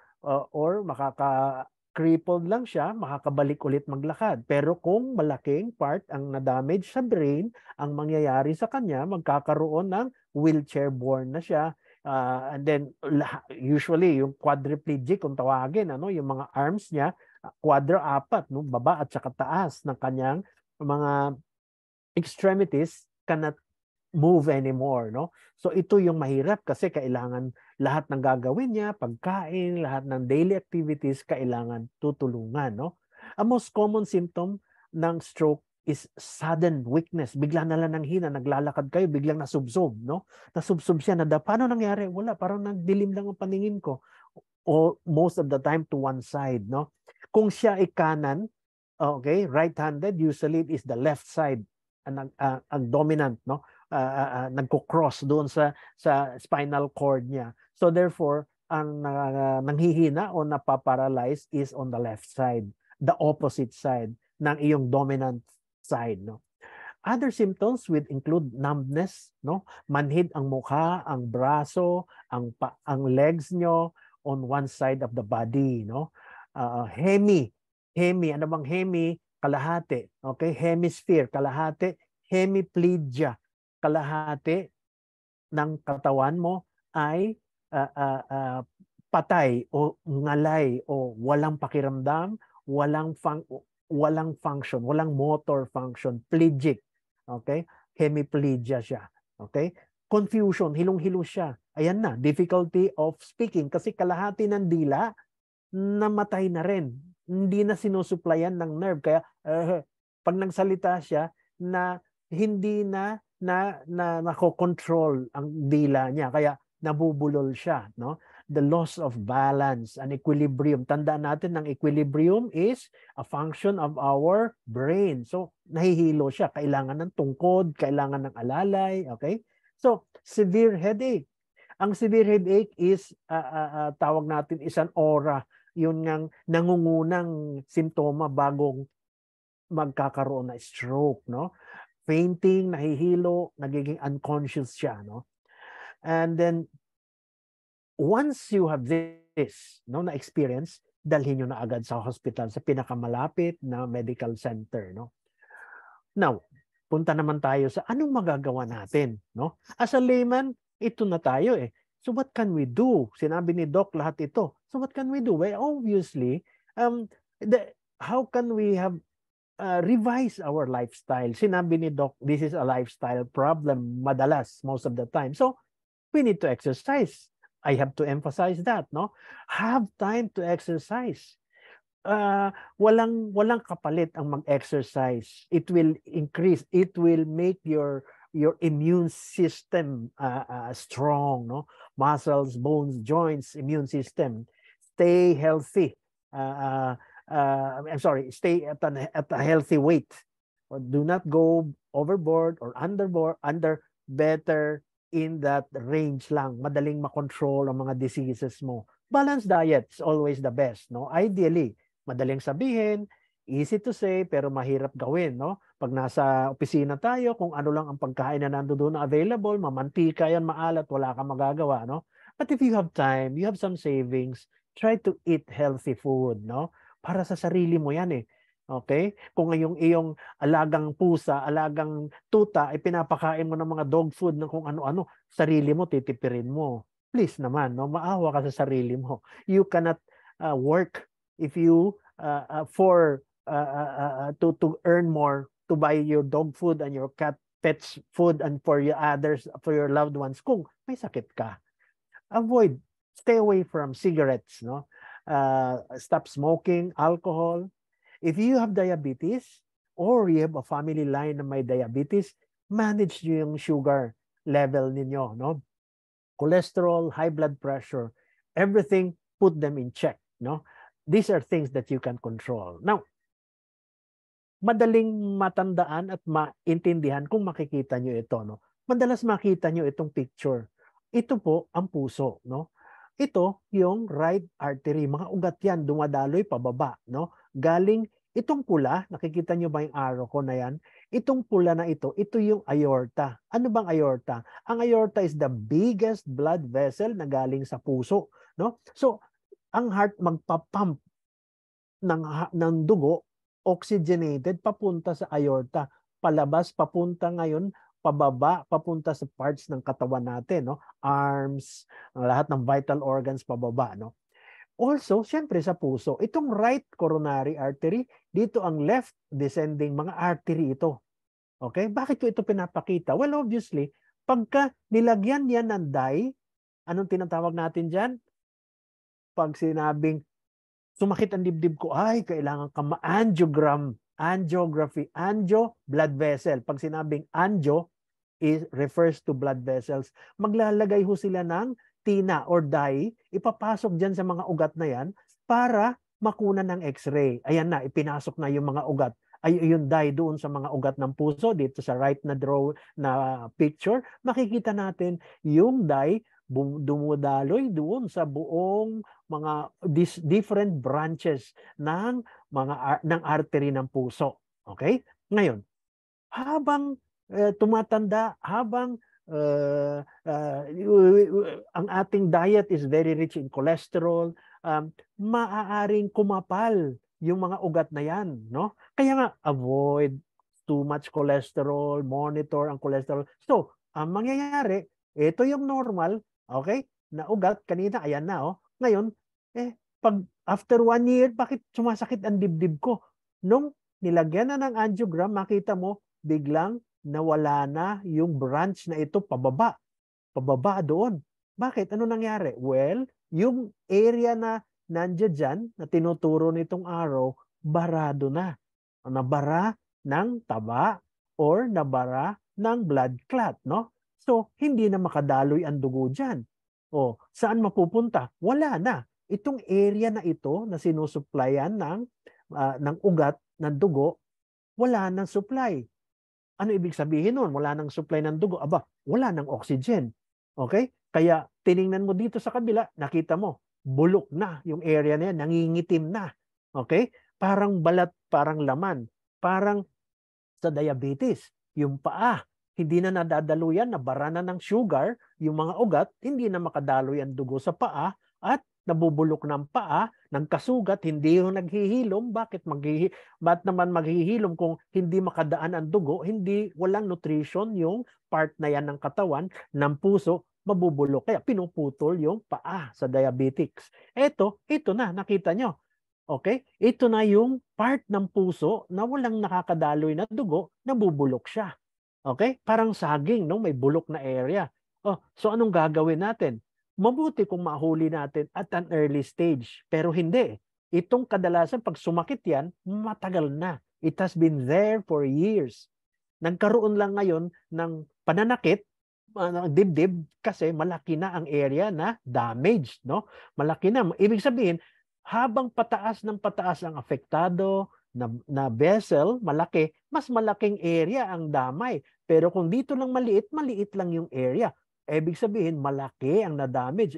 makaka-crippled lang siya, makakabalik ulit maglakad. Pero kung malaking part ang na-damage sa brain, ang mangyayari sa kanya, magkakaroon ng wheelchair-borne na siya. And then usually yung quadriplegic kung tawagin, yung mga arms niya, apat, no, baba at saka taas ng kanyang mga extremities cannot move anymore, no? So ito yung mahirap kasi kailangan lahat ng gagawin niya, pagkain, lahat ng daily activities kailangan tutulungan, no? Ang most common symptom ng stroke is sudden weakness. Bigla na lang ng hina, naglalakad kayo, biglang nasubsob, no? Nasubsob siya, paano nangyari? Wala, parang nagdilim lang ang paningin ko. O most of the time to one side, no? Kung siya ay kanan, okay, right-handed, usually it is the left side ang dominant, no? Nagko-cross doon sa spinal cord niya. So therefore, ang nanghihina o napaparalyze is on the left side, the opposite side ng iyong dominant side, no? Other symptoms would include numbness, no? Manhid ang mukha, ang braso, ang legs nyo on one side of the body, no? Hemi, ano bang hemi? Kalahati, okay? Hemisphere, kalahati. Hemiplegia, kalahati ng katawan mo ay patay o ngalay o walang pakiramdam, walang function, walang motor function, plegic. Okay? Hemiplegia siya. Okay? Confusion, hilong-hilo siya. Ayan na, difficulty of speaking kasi kalahati ng dila namatay na rin. Hindi na sinusuplayan ng nerve. Kaya pag nagsalita siya na hindi na nako-control ang dila niya. Kaya nabubulol siya, no? The loss of balance and equilibrium. Tandaan natin ng equilibrium is a function of our brain. So nahihilo siya. Kailangan ng tungkod, kailangan ng alalay, okay? So severe headache. Ang severe headache is, tawag natin, is an aura. Yun ngang nangungunang simptoma bagong magkakaroon na stroke, no? Fainting, nahihilo, nagiging unconscious siya, no? And then, once you have this, no, na experience, dalhin nyo na agad sa hospital, sa pinakamalapit na medical center, no? Now, punta naman tayo sa anong magagawa natin, no? As a layman, ito na tayo eh. So what can we do? Sinabi ni Doc lahat ito. So what can we do? Well, obviously, how can we have revise our lifestyle? Sinabi ni Doc, this is a lifestyle problem madalas, most of the time. So we need to exercise. I have to emphasize that, no? Have time to exercise. Walang kapalit ang mag-exercise. It will increase, it will make your immune system strong, no? Muscles, bones, joints, immune system. Stay healthy. I'm sorry, stay at a healthy weight. Or do not go overboard or underboard, better in that range lang. Madaling makontrol ang mga diseases mo. Balanced diet is always the best, no? Ideally, madaling sabihin, easy to say, pero mahirap gawin, no? Pag nasa opisina tayo, kung ano lang ang pagkain na nandoon na available, mamantika yan, maalat, wala kang magagawa, no? But if you have time, you have some savings, try to eat healthy food, no? Para sa sarili mo yan eh. Okay? Kung iyong alagang pusa, alagang tuta, ay pinapakain mo ng mga dog food ng kung ano-ano, sarili mo, titipirin mo. Please naman, no? Maawa ka sa sarili mo. You cannot work if you to earn more to buy your dog food and your pets food and for your others, for your loved ones kung may sakit ka. Stay away from cigarettes, no? Stop smoking, alcohol. If you have diabetes or you have a family line na may diabetes, manage yung sugar level ninyo, no? Cholesterol, high blood pressure, everything, put them in check, no? These are things that you can control. Now, madaling matandaan at maintindihan kung makikita nyo ito, no? Madalas makita nyo itong picture. Ito po ang puso, no? Ito yung right artery, mga ugat yan, dumadaloy pababa, no? Galing itong pula, nakikita nyo ba yung arrow ko na yan? Itong pula na ito yung aorta. Ano bang aorta? Ang aorta is the biggest blood vessel na galing sa puso, no? So, ang heart magpapump ng dugo, oxygenated, papunta sa aorta. Palabas, papunta ngayon, pababa, papunta sa parts ng katawan natin, no? Arms, lahat ng vital organs pababa, no? Also, syempre sa puso, itong right coronary artery, dito ang left descending mga artery ito. Okay? Bakit ko ito pinapakita? Well, obviously, pagka nilagyan yan ng dye, anong tinatawag natin dyan? Pag sinabing sumakit ang dibdib ko, ay, kailangan ka angiography, blood vessel. Pag sinabing angio, refers to blood vessels. Maglalagay ho sila ng tina or dye, ipapasok dyan sa mga ugat na yan para makuna ng x-ray. Ayan na, ipinasok na yung mga ugat. Ay, yung dye doon sa mga ugat ng puso, dito sa right na picture, makikita natin yung dye dumudaloy doon sa buong mga different branches ng artery ng puso. Okay? Ngayon, habang tumatanda, habang ang ating diet is very rich in cholesterol, maaaring kumapal yung mga ugat na yan, no? Kaya nga, avoid too much cholesterol, monitor ang cholesterol. So, ang mangyayari, ito yung normal, okay, na ugat, kanina, ayan na, oh. Ngayon, pag after 1 year, bakit sumasakit ang dibdib ko? Nung nilagyan na ng angiogram, makita mo, biglang nawala na yung branch na ito pababa. Pababa doon. Bakit? Ano nangyari? Well, yung area na nandiyan dyan, na tinuturo nitong arrow, barado na. Nabara ng taba or nabara ng blood clot, no? So, hindi na makadaloy ang dugo dyan. O, saan mapupunta? Wala na. Itong area na ito na sinusuplayan ng ugat, ng dugo, wala nang supply. Ano ibig sabihin nun? Wala nang supply ng dugo. Aba, wala nang oxygen. Okay? Kaya tiningnan mo dito sa kabila, nakita mo, bulok na yung area na yan, nangingitim na. Okay? Parang balat, parang laman. Parang sa diabetes, yung paa, hindi na nadadaluyan, nabara na ng sugar, yung mga ugat, hindi na makadaloy ang dugo sa paa, at nabubulok ng paa, ng kasugat, hindi yung naghihilom. Bakit naman maghihilom kung hindi makadaan ang dugo, hindi, walang nutrition yung part na yan ng katawan, ng puso, mabubulok. Kaya pinuputol yung paa sa diabetics. Ito na, nakita nyo. Okay? Ito na yung part ng puso na walang nakakadaloy na dugo, nabubulok siya. Okay? Parang saging, no? May bulok na area. Oh, so anong gagawin natin? Mabuti kung mahuli natin at an early stage. Pero hindi. Itong kadalasan, pag sumakit yan, matagal na. It has been there for years. Nagkaroon lang ngayon ng pananakit, dibdib, kasi malaki na ang area na damaged, no? Malaki na. Ibig sabihin, habang pataas ng pataas ang apektado na vessel, malaki, mas malaking area ang damay. Pero kung dito lang maliit, maliit lang yung area. Ibig sabihin, malaki ang na-damage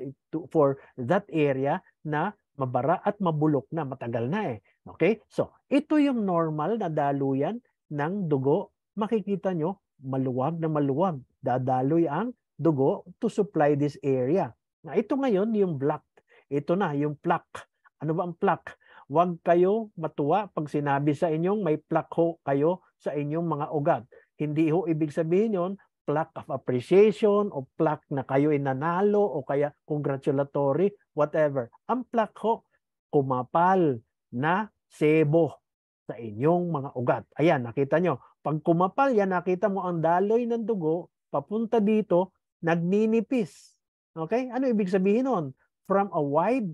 for that area na mabara at mabulok na, matagal na eh. Okay? So, ito yung normal na daluyan ng dugo. Makikita nyo, maluwag na maluwag. Dadaloy ang dugo to supply this area. Na ito ngayon, yung black. Ito na, yung plaque. Ano ba ang plaque? Huwag kayo matuwa pag sinabi sa inyong may plaque ho kayo sa inyong mga ugat. Hindi ho ibig sabihin yon plaque of appreciation o plaque na kayo ay nanalo o kaya congratulatory, whatever. Ang plaque ho, kumapal na sebo sa inyong mga ugat. Ayan, nakita nyo. Pag kumapal yan, nakita mo ang daloy ng dugo, papunta dito, nagninipis. Okay? Ano ibig sabihin nun? From a wide,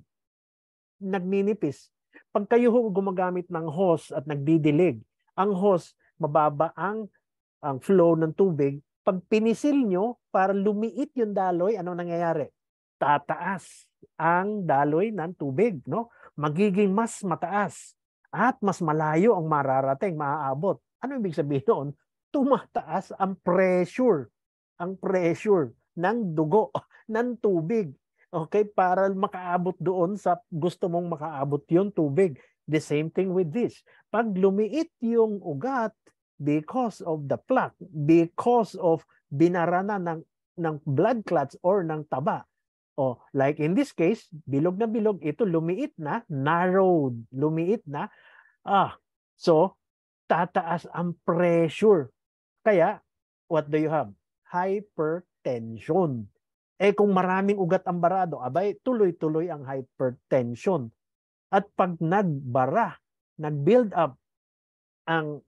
nagninipis. Pag kayo gumagamit ng hose at nagdidilig, ang hose, mababa ang flow ng tubig. Pag pinisil nyo, para lumiit yung daloy, ano nangyayari? Tataas ang daloy ng tubig. No? Magiging mas mataas at mas malayo ang mararating, maaabot. Ano ibig sabihin noon? Tumataas ang pressure ng dugo, ng tubig. Okay, para makaabot doon sa gusto mong makaabot yung tubig. The same thing with this. Pag lumiit yung ugat because of the plaque, because of binarana ng blood clots or ng taba. O, like in this case, bilog na bilog, ito lumiit na, narrowed, lumiit na. So, tataas ang pressure. Kaya, what do you have? Hypertension. Kung maraming ugat ang barado, abay, tuloy-tuloy ang hypertension. At pag nagbara, nag-build up ang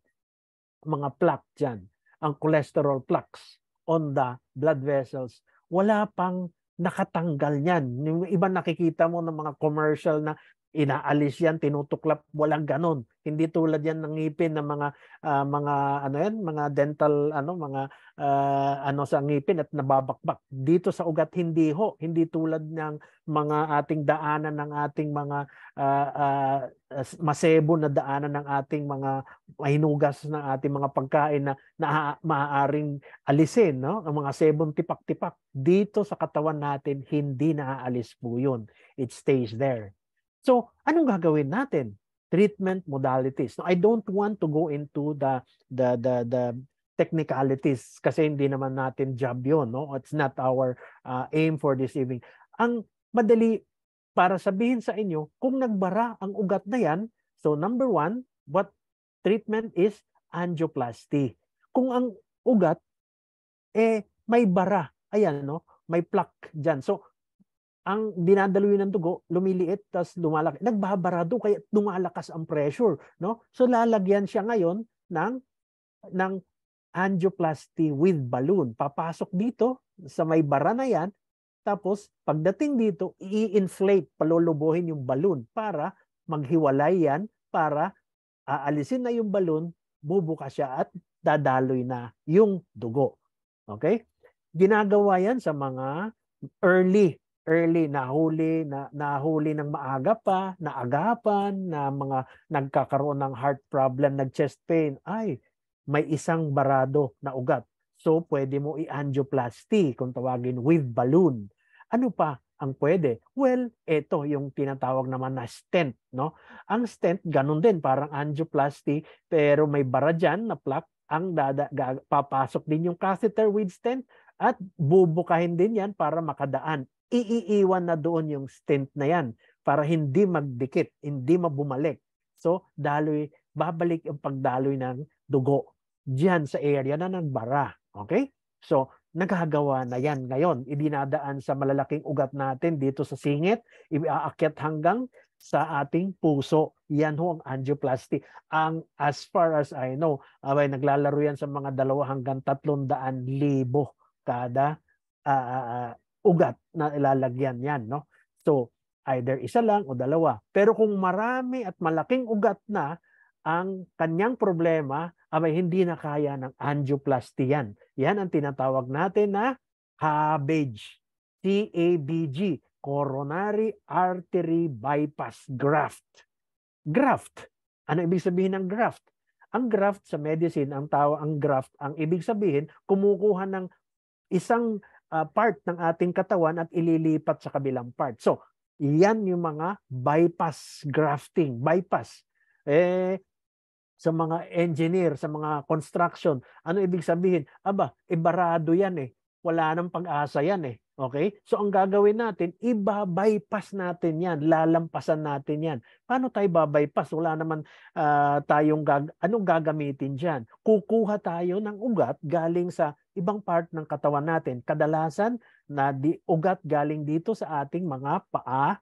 mga plaque dyan, ang cholesterol plaques on the blood vessels, wala pang nakatanggal niyan. Yung iba nakikita mo ng mga commercial na inaalis yan, tinutuklap, walang ganon. Hindi tulad yan ng ngipin ng mga dental sa ngipin at nababakbak. Dito sa ugat hindi ho, hindi tulad ng mga ating daanan ng ating mga masebo na daanan ng ating mga hinugas ng ating mga pagkain na maaaring alisin, no? Ang mga sebong tipak-tipak. Dito sa katawan natin hindi naaalis po 'yun. It stays there. So, anong gagawin natin? Treatment modalities. Now, I don't want to go into the technicalities kasi hindi naman natin job yun. No? It's not our aim for this evening. Ang madali para sabihin sa inyo, kung nagbara ang ugat na yan, so number one, what treatment is angioplasty. Kung ang ugat, may bara, ayan, no? May plaque dyan. So, ang dinadaloy ng dugo, lumiliit, tapos lumalaki. Nagbabarado, kaya lumalakas ang pressure. No? So lalagyan siya ngayon ng angioplasty with balloon. Papasok dito sa may bara na yan, tapos pagdating dito, i-inflate, palulubuhin yung balloon para maghiwalay yan, para aalisin na yung balloon, bubukas siya at dadaloy na yung dugo. Okay? Ginagawa yan sa mga early nahuli ng maaga pa, naagapan, na mga nagkakaroon ng heart problem, nag-chest pain, ay may isang barado na ugat. So pwede mo i-angioplasty kung tawagin with balloon. Ano pa ang pwede? Well, ito yung tinatawag naman na stent, no? Ang stent, ganun din, parang angioplasty, pero may bara dyan na plaque, papasok din yung catheter with stent at bubukahin din yan para makadaan. Iiiwan na doon yung stent na yan para hindi magdikit, hindi mabumalik. So, babalik yung pagdaloy ng dugo diyan sa area na nagbara. Okay? So, nagagawa na yan ngayon. Idinadaan sa malalaking ugat natin dito sa singit, iaakyat hanggang sa ating puso. Yan ho ang angioplasty. As far as I know, naglalaro yan sa mga 2 hanggang 300,000 kada ugat na ilalagyan yan. No? So, either isa lang o 2. Pero kung marami at malaking ugat na, ang kanyang problema ay hindi na kaya ng angioplasty yan. Yan ang tinatawag natin na CABG. CABG, Coronary Artery Bypass Graft. Graft. Ano ibig sabihin ng graft? Ang graft sa medicine, ang graft, ang ibig sabihin, kumukuha ng isang part ng ating katawan at ililipat sa kabilang part. So, yan yung mga bypass grafting. Bypass. Sa mga engineer, sa mga construction, ano ibig sabihin? Barado yan eh. Wala nang pag-asa yan eh. Okay? So ang gagawin natin, iba-bypass natin yan. Lalampasan natin yan. Paano tayo babypass? Wala naman anong gagamitin dyan? Kukuha tayo ng ugat galing sa ibang part ng katawan natin. Kadalasan na ugat galing dito sa ating mga paa,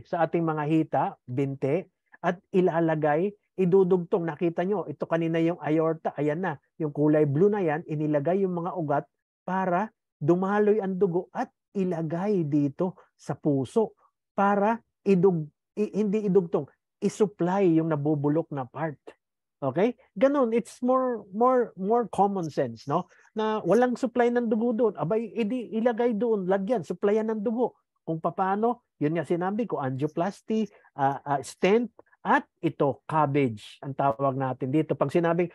sa ating mga hita, binte, at ilalagay, idudugtong. Nakita nyo, ito kanina yung aorta, ayan na, yung kulay blue na yan, inilagay yung mga ugat para dumaloy ang dugo at ilagay dito sa puso para hindi idugtong, isupply yung nabubulok na part. Okay? Ganun, it's more common sense, no? Na walang supply ng dugo doon. Ilagay doon, lagyan, supplyan ng dugo. Kung paano, yun nga sinabi ko, angioplasty, stent, at ito, CABG, ang tawag natin dito. Pag sinabing,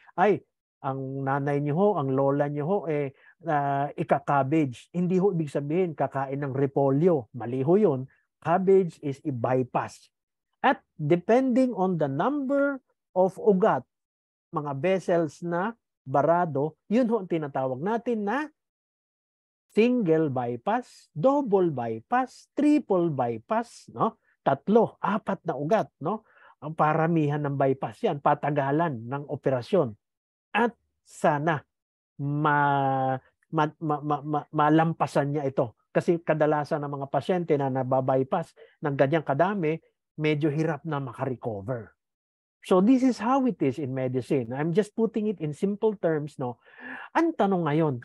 ang nanay niyo ho, ang lola niyo ho, ika-CABG. Hindi ho ibig sabihin, kakain ng repolyo. Mali ho yun. CABG is i-bypass. At depending on the number of ugat, mga vessels na barado, yun ho ang tinatawag natin na single bypass, double bypass, triple bypass, no? 3, 4 na ugat, no? Ang paramihan ng bypass yan, patagalan ng operasyon. At sana malampasan niya ito. Kasi kadalasan ng mga pasyente na nababypass ng ganyang kadami, medyo hirap na makarecover. So this is how it is in medicine. I'm just putting it in simple terms, no? Ang tanong ngayon,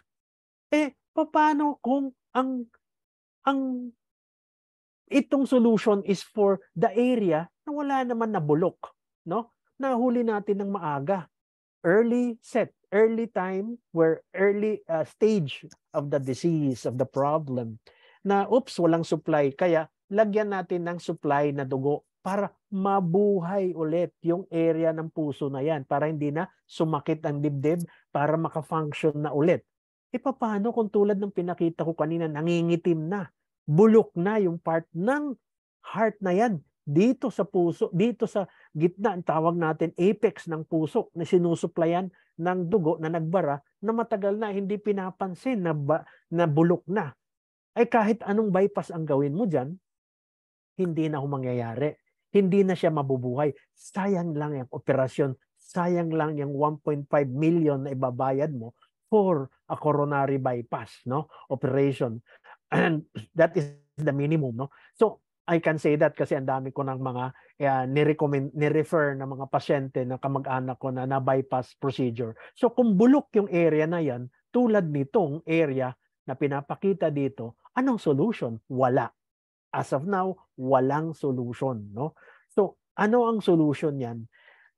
paano kung ang itong solution is for the area na wala naman na bulok, no? Nahuli natin ng maaga. Early time where early stage of the disease, of the problem, na walang supply, kaya lagyan natin ng supply na dugo para mabuhay ulit yung area ng puso na yan, para hindi na sumakit ang dibdib, para maka-function na ulit. Paano kung tulad ng pinakita ko kanina, nangingitim na, bulok na yung part ng heart na yan, dito sa puso, dito sa gitna, ang tawag natin apex ng puso, na sinusuplayan ng dugo na nagbara, na matagal na hindi pinapansin na bulok na. Kahit anong bypass ang gawin mo dyan, hindi na mangyayari. Hindi na siya mabubuhay. Sayang lang yung operasyon. Sayang lang yung 1.5 million na ibabayad mo for a coronary bypass, no, operation. And that is the minimum, no? So I can say that kasi ang dami ko ng mga ni-refer na mga pasyente na kamag-anak ko na bypass procedure. So kung bulok yung area na yan, tulad nitong area na pinapakita dito, anong solution? Wala. As of now, walang solution, no? So ano ang solution yan?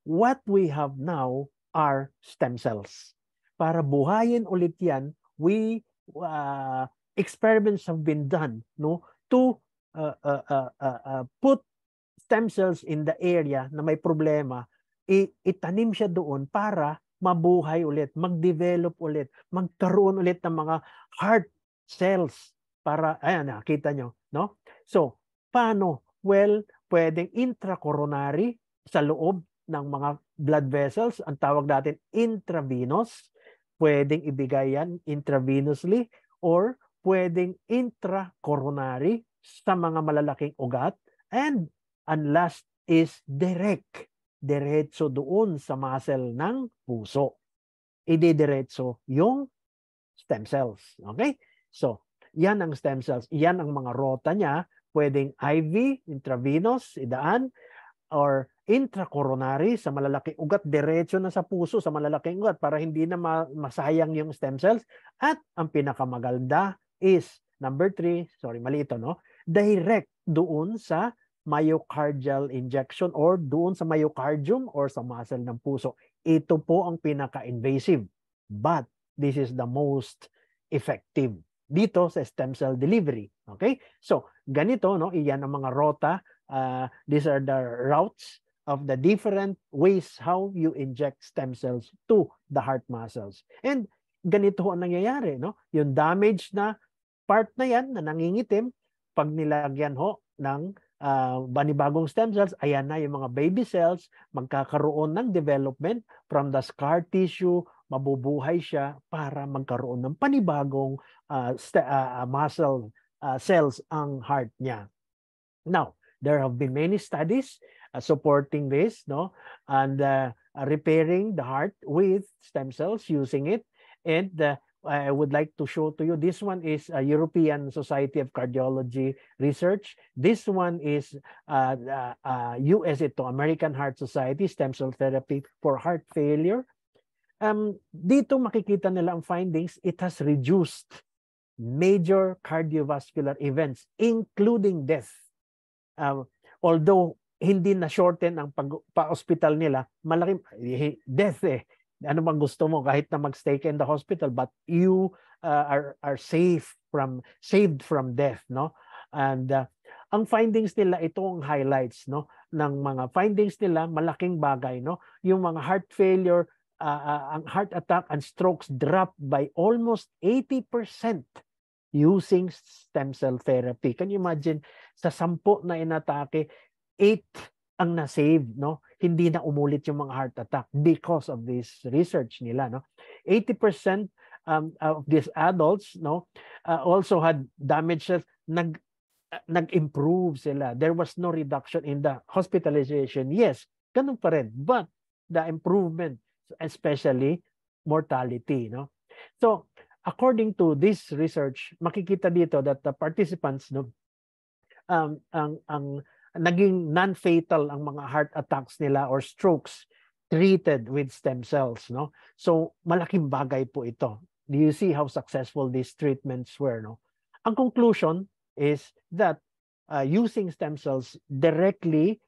What we have now are stem cells. Para buhayin ulit yan, experiments have been done, no, to put stem cells in the area na may problema, itanim siya doon para mabuhay ulit, mag-develop ulit, magkaroon ulit ng mga heart cells para, ayan, nakita nyo, no? So, paano? Well, pwedeng intracoronary sa loob ng mga blood vessels, ang tawag natin intravenous. Pwedeng ibigay yan intravenously or pwedeng intracoronary sa mga malalaking ugat. And last is direct. Diretso doon sa muscle ng puso. Ididiretso yung stem cells. Okay? So, yan ang stem cells. Yan ang mga rota niya. Pwedeng IV, intravenous, idaan, or intracoronary sa malalaking ugat, diretso na sa puso sa malalaking ugat para hindi na masayang yung stem cells. At ang pinakamaganda is, number 3, sorry, mali ito, no? Direct doon sa myocardial injection or doon sa myocardium or sa muscle ng puso. Ito po ang pinaka-invasive. But this is the most effective dito sa stem cell delivery. Okay? So, ganito, no? Iyan ang mga rota. These are the routes of the different ways how you inject stem cells to the heart muscles. And ganito ang nangyayari, no? Yung damage na part na yan na nangingitim, pag nilagyan ho ng banibagong stem cells, ayan na yung mga baby cells, magkakaroon ng development from the scar tissue, mabubuhay siya para magkaroon ng panibagong muscle cells ang heart niya. Now, there have been many studies supporting this, no, and repairing the heart with stem cells, using it. And I would like to show to you, this one is a European Society of Cardiology research. This one is US ito, American Heart Society, stem cell therapy for heart failure. Dito makikita nila ang findings. It has reduced major cardiovascular events, including death. Although hindi na shorten ang pa-hospital nila, malaking death eh. Ano bang gusto mo kahit na magstay ka in the hospital, but you are saved from death, no? And ang findings nila, ito ang highlights, no, ng mga findings nila, malaking bagay, no? Yung mga heart failure, ang heart attack and strokes dropped by almost 80% using stem cell therapy. Can you imagine, sa 10 na inatake, 8 ang na-save, no? Hindi na umulit yung mga heart attack because of this research nila, no? 80% of these adults, no, also had damages, nag-improve sila. There was no reduction in the hospitalization. Yes, ganun pa rin. But the improvement, especially mortality, no? So, according to this research, makikita dito that the participants, no, naging non-fatal ang mga heart attacks nila or strokes treated with stem cells, no? So, malaking bagay po ito. Do you see how successful these treatments were, no? Ang conclusion is that using stem cells directly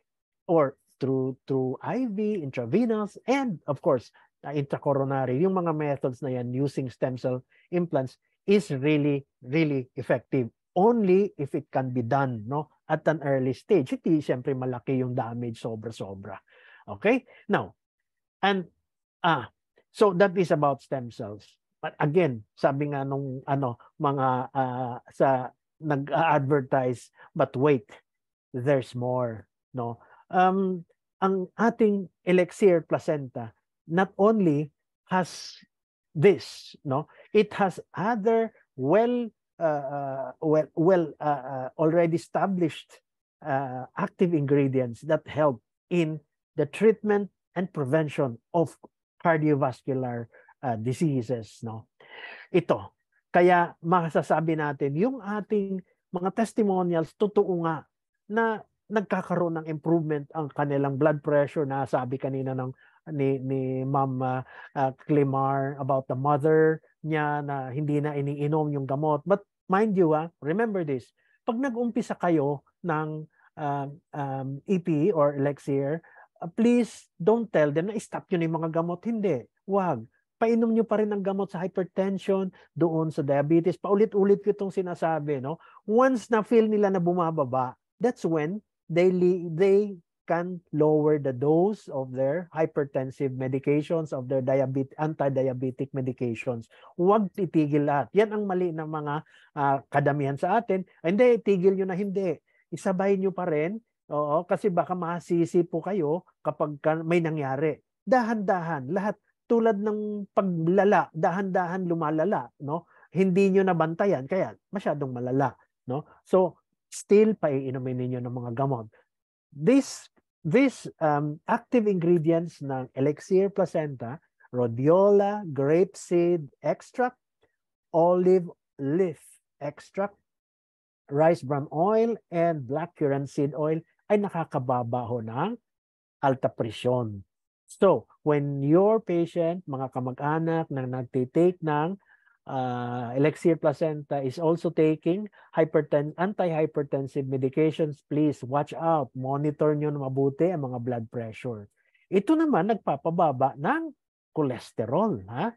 or through IV, intravenous, and of course, intracoronary, yung mga methods na yan using stem cell implants is really, really effective. Only if it can be done, no, at an early stage. Hindi siyempre malaki yung damage, sobra-sobra. Okay? Now, and so that is about stem cells. But again, sabi nga nung mga sa nag-advertise, but wait, there's more, no. Ang ating Elixir placenta not only has this, no, it has other already established active ingredients that help in the treatment and prevention of cardiovascular diseases, no? Ito, kaya masasabi natin yung ating mga testimonials, totoo nga na nagkakaroon ng improvement ang kanilang blood pressure, na sabi kanina ni Ma'am Clemar about the mother niya na hindi na iniinom yung gamot. But mind you, remember this, pag nag-umpisa kayo ng EP or Elixir, please don't tell them na stop nyo na yung mga gamot. Hindi, wag. Painom nyo pa rin ng gamot sa hypertension, doon sa diabetes. Paulit-ulit ko itong sinasabi, no? Once na feel nila na bumababa, that's when they can lower the dose of their hypertensive medications, of their anti-diabetic medications. Huwag itigil lahat. Yan ang mali ng mga kadamihan sa atin. Hindi, itigil nyo na, hindi. Isabay nyo pa rin. Oo, kasi baka masisi po kayo kapag may nangyari. Dahan-dahan, lahat tulad ng paglala, dahan-dahan lumalala, no? Hindi nyo nabantayan, kaya masyadong malala, no? So, still paiinumin ninyo ng mga gamot. These active ingredients ng Elixir Placenta, rhodiola, grapeseed extract, olive leaf extract, rice bran oil, and black currant seed oil ay nakakababaho ng alta presyon. So, when your patient, mga kamag-anak na nagtitake ng Elixir Placenta is also taking anti-hypertensive medications, please watch out. Monitor nyo na mabuti ang mga blood pressure. Ito naman nagpapababa ng cholesterol. Ha?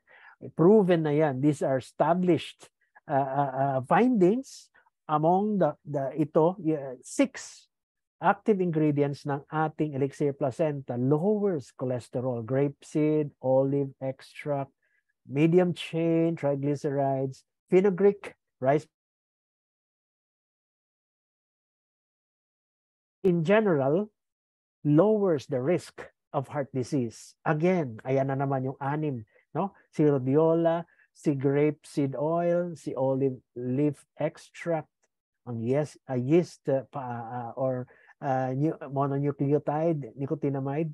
Proven na yan. These are established findings among ito, 6 active ingredients ng ating Elixir Placenta lowers cholesterol, grapeseed, olive extract, medium chain triglycerides, fenugreek, rice. In general, lowers the risk of heart disease. Again, ayan na naman yung 6, no? Si rhodiola, si grapeseed oil, si olive leaf extract, ang yeast or mononucleotide, nicotinamide,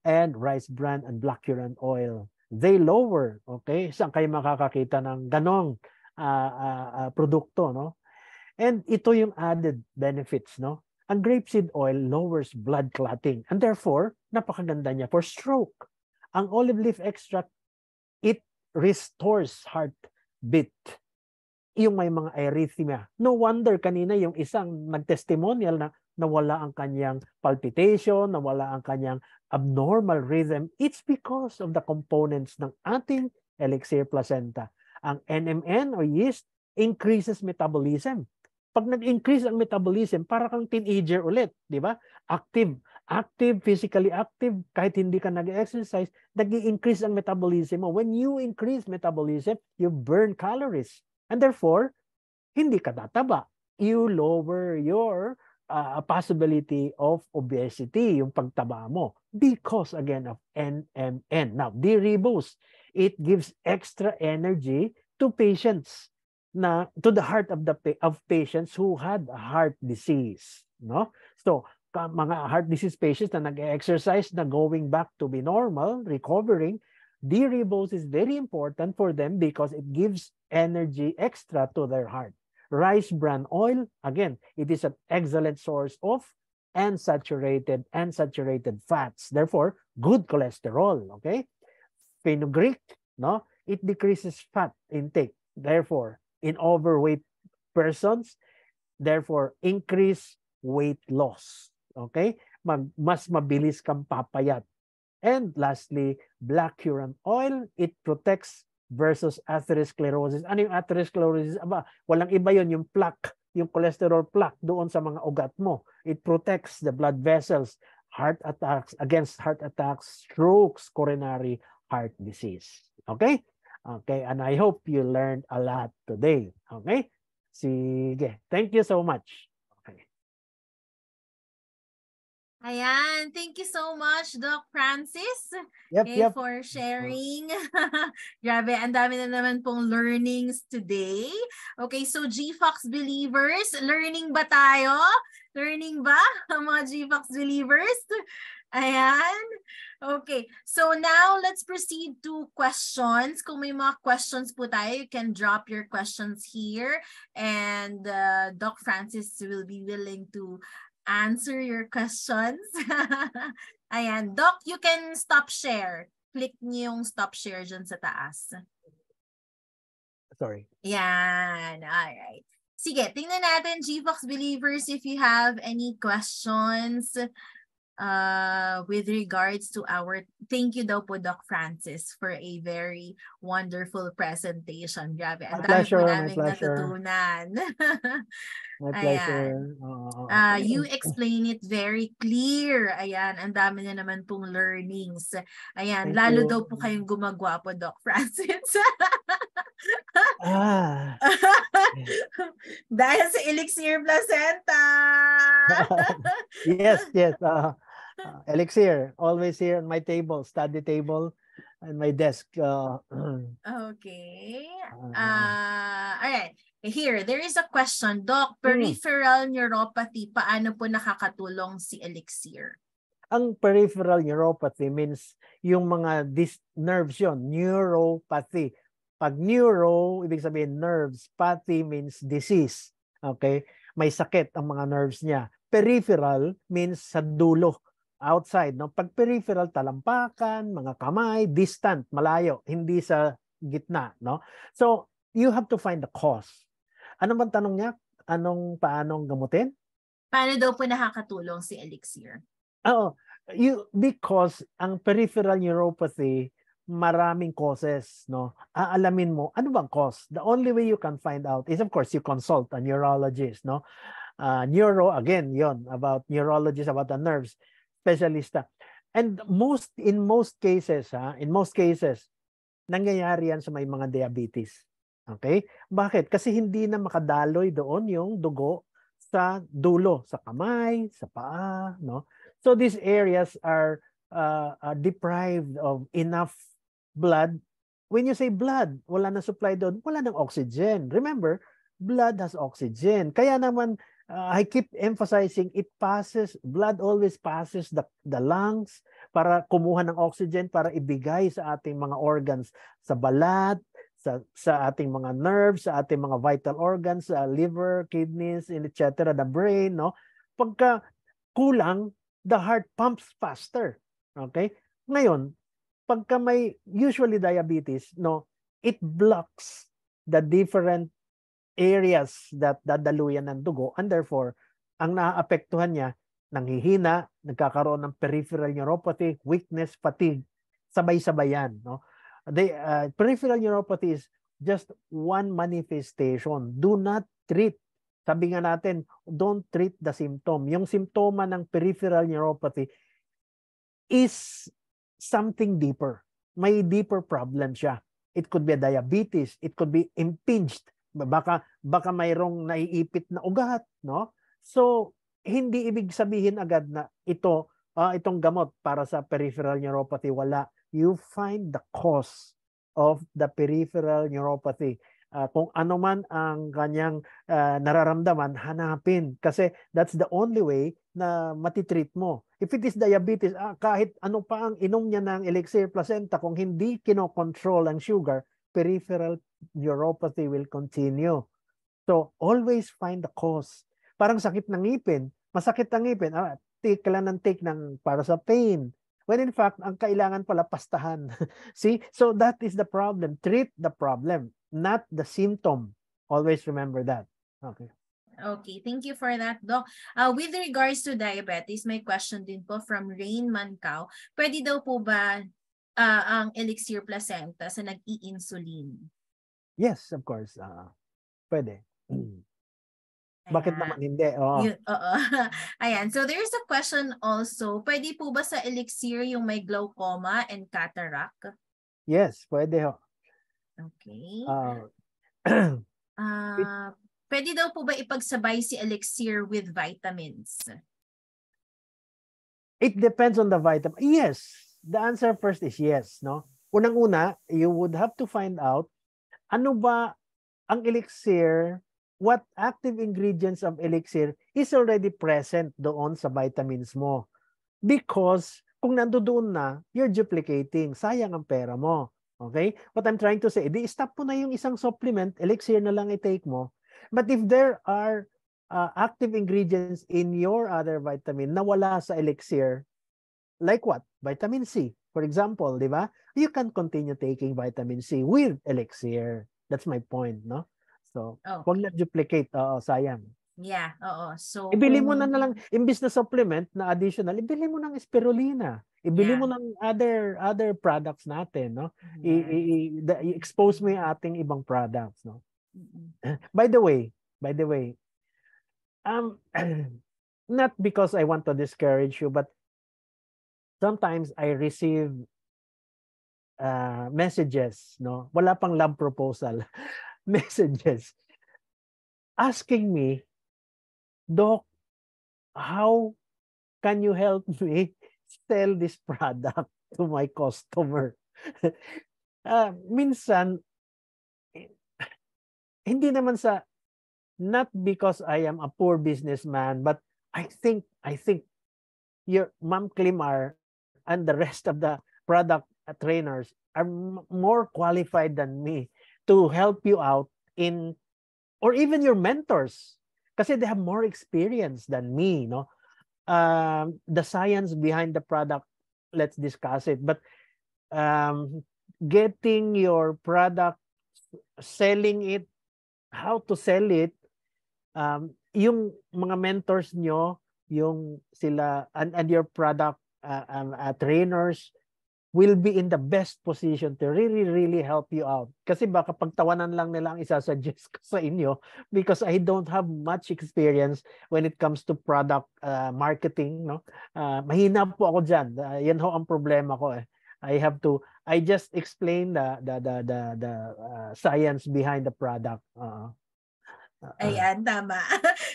and rice bran and black currant oil. They lower, okay? Saan kayo makakakita ng ganong produkto, no? And ito yung added benefits, no? Ang grapeseed oil lowers blood clotting and therefore, napakaganda niya for stroke. Ang olive leaf extract, it restores heartbeat. Yung may mga arrhythmia. No wonder kanina yung isang nag-testimonial na nawala ang kanyang palpitation, nawala ang kanyang abnormal rhythm. It's because of the components ng ating Elixir Placenta. Ang NMN or yeast increases metabolism. Pag nag-increase ang metabolism, para kang teenager ulit, di ba? Active, physically active, kahit hindi ka nag-exercise, nag-i-increase ang metabolism mo. When you increase metabolism, you burn calories. And therefore, hindi ka tataba. You lower your possibility of obesity, yung pagtaba mo, because again of NMN. Now, D-ribose, it gives extra energy to patients, to the heart of patients who had heart disease, no? So, mga heart disease patients na nag-exercise, na going back to be normal, recovering, D-ribose is very important for them because it gives energy extra to their heart. Rice bran oil, again, it is an excellent source of unsaturated fats. Therefore, good cholesterol, okay? Fenugreek, no? It decreases fat intake. Therefore, in overweight persons, therefore, increase weight loss, okay? Mas mabilis kang papayat. And lastly, black currant oil, it protects versus atherosclerosis. Ano yung atherosclerosis? Aba, walang iba yun, yung plaque, yung cholesterol plaque doon sa mga ugat mo. It protects the blood vessels, against heart attacks, strokes, coronary heart disease. Okay? Okay, and I hope you learned a lot today. Okay? Sige. Thank you so much. Ayan, thank you so much, Doc Francis, for sharing. Grabe, ang dami na naman pong learnings today. Okay, so GFox believers, learning ba tayo? Learning ba ang mga GFox believers? Ayan. Okay, so now let's proceed to questions. Kung may mga questions po tayo, you can drop your questions here and Doc Francis will be willing to answer your questions. Ayan. Doc, you can stop share. Click niyo yung stop share dyan sa taas. Sorry. Yan. Alright. Sige, tingnan natin, GFox believers, if you have any questions. with regards to our, thank you daw po Doc Francis for a very wonderful presentation. Grabe, ang dami po My naming pleasure. natutunan. My Ayan. pleasure. You explain it very clear. Ayan, ang dami na naman pong learnings. Ayan, Thank lalo you. daw po kayong gumagwa po, Doc Francis. Ah. Dahil sa Elixir Placenta. Yes. Elixir, always here on my table, study table, and my desk. Okay. All right. Here, there is a question. Doc, peripheral neuropathy, paano po nakakatulong si Elixir? Ang peripheral neuropathy means yung mga nerves yun, neuropathy. Pag neuro, ibig sabihin nerves, pathy means disease. Okay? May sakit ang mga nerves niya. Peripheral means sa dulo, outside. No? Pag peripheral, talampakan, mga kamay, distant, malayo, hindi sa gitna. No? So, you have to find the cause. Ano bang tanong niya? Paanong gamutin? Paano daw po nakakatulong si Elixir? Because ang peripheral neuropathy, maraming causes, no? Aalamin mo, ano bang cause? The only way you can find out is, of course, you consult a neurologist, no? Neuro, again, yon about neurologist, about the nerves, specialista. And in most cases, nangyayari yan sa may mga diabetes. Okay? Bakit? Kasi hindi na makadaloy doon yung dugo sa dulo, sa kamay, sa paa, no? So these areas are deprived of enough blood. When you say blood, wala na supply doon, wala nang oxygen. Remember, blood has oxygen. Kaya naman, I keep emphasizing, blood always passes the lungs para kumuha ng oxygen para ibigay sa ating mga organs, sa balat, sa ating mga nerves, sa ating mga vital organs, sa liver, kidneys, etc., the brain, no? Pagka kulang, the heart pumps faster. Okay? Ngayon, pagka may usually diabetes, no, it blocks the different areas that dadaluyan ng dugo, and therefore, ang naaapektuhan niya, nanghihina, nagkakaroon ng peripheral neuropathy, weakness, fatigue, sabay-sabayan, no? The peripheral neuropathy is just one manifestation. Do not treat. Sabi nga natin, don't treat the symptom. Yung simptoma ng peripheral neuropathy is something deeper. May deeper problem siya. It could be a diabetes. It could be impinged. Baka mayroong naiipit na ugat, no? So, hindi ibig sabihin agad na itong gamot para sa peripheral neuropathy, wala. You find the cause of the peripheral neuropathy. Kung ano man ang kanyang nararamdaman, hanapin. Kasi that's the only way na matitreat mo. If it is diabetes, kahit ano pa ang inom niya ng Elixir Placenta, kung hindi kinokontrol ang sugar, peripheral neuropathy will continue. So, always find the cause. Parang sakit ng ngipin. Masakit ang ngipin. Take lang ng take para sa pain. When in fact, ang kailangan pala pastahan. See? So that is the problem. Treat the problem, not the symptom. Always remember that. Okay. Okay, thank you for that, Doc. With regards to diabetes, may question din po from Rain Mancao. Pwede daw po ba ang Elixir Placenta sa nag-i-insulin? Yes, of course. Pwede. Bakit naman hindi? Ayan. So there's a question also. Pwede po ba sa Elixir yung may glaucoma and cataract? Yes, pwede ho. Okay. Pwede daw po ba ipagsabay si Elixir with vitamins? It depends on the vitamin. Yes. The answer first is yes, no? Unang-una, you would have to find out ano ba ang Elixir, what active ingredients of Elixir is already present doon sa vitamins mo. Because kung nandoon na, you're duplicating. Sayang ang pera mo. Okay? What I'm trying to say, stop mo na yung isang supplement, Elixir na lang i-take mo. But if there are active ingredients in your other vitamin na wala sa Elixir, like what? Vitamin C, for example, di ba? You can continue taking vitamin C with Elixir. That's my point, no? So, huwag na duplicate. Sayang. Yeah, oo. So, Ibili mo na lang, imbis na supplement na additional, ibili mo ng spirulina. Ibili mo Yeah. ng other products natin, no? Yes. I-expose mo yung ating ibang products, no? Mm-mm. By the way, um, not because I want to discourage you, but sometimes I receive messages, no? Wala pang love proposal. Messages asking me, Doc, how can you help me sell this product to my customer? Minsan, hindi naman sa, not because I am a poor businessman, but I think your Ma'am Klimar and the rest of the product trainers are more qualified than me to help you out in, or even your mentors, kasi they have more experience than me, no? The science behind the product, let's discuss it. But getting your product, selling it, how to sell it, yung mga mentors nyo, yung sila, and your product trainers will be in the best position to really help you out. Kasi baka pagtawanan lang nila ang isasuggest ko sa inyo because I don't have much experience when it comes to product marketing, no? Mahina po ako diyan. Yan ho ang problema ko eh. I just explain the science behind the product. Ayan, tama.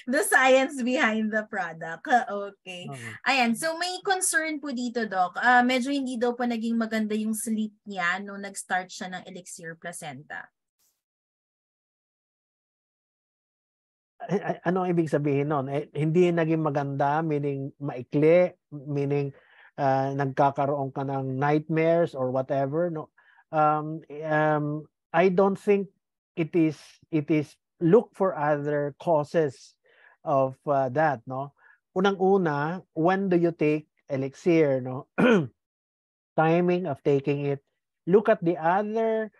The science behind the product. Okay. Ayan, so may concern po dito, Doc. Medyo hindi daw po naging maganda yung sleep niya nung nag-start siya ng Elixir Placenta. Ano ang ibig sabihin nun? Hindi naging maganda, meaning maikli, meaning nagkakaroon ka ng nightmares or whatever, no? I don't think it is look for other causes of that, no? Unang-una, when do you take Elixir, no? Timing of taking it. Look at the other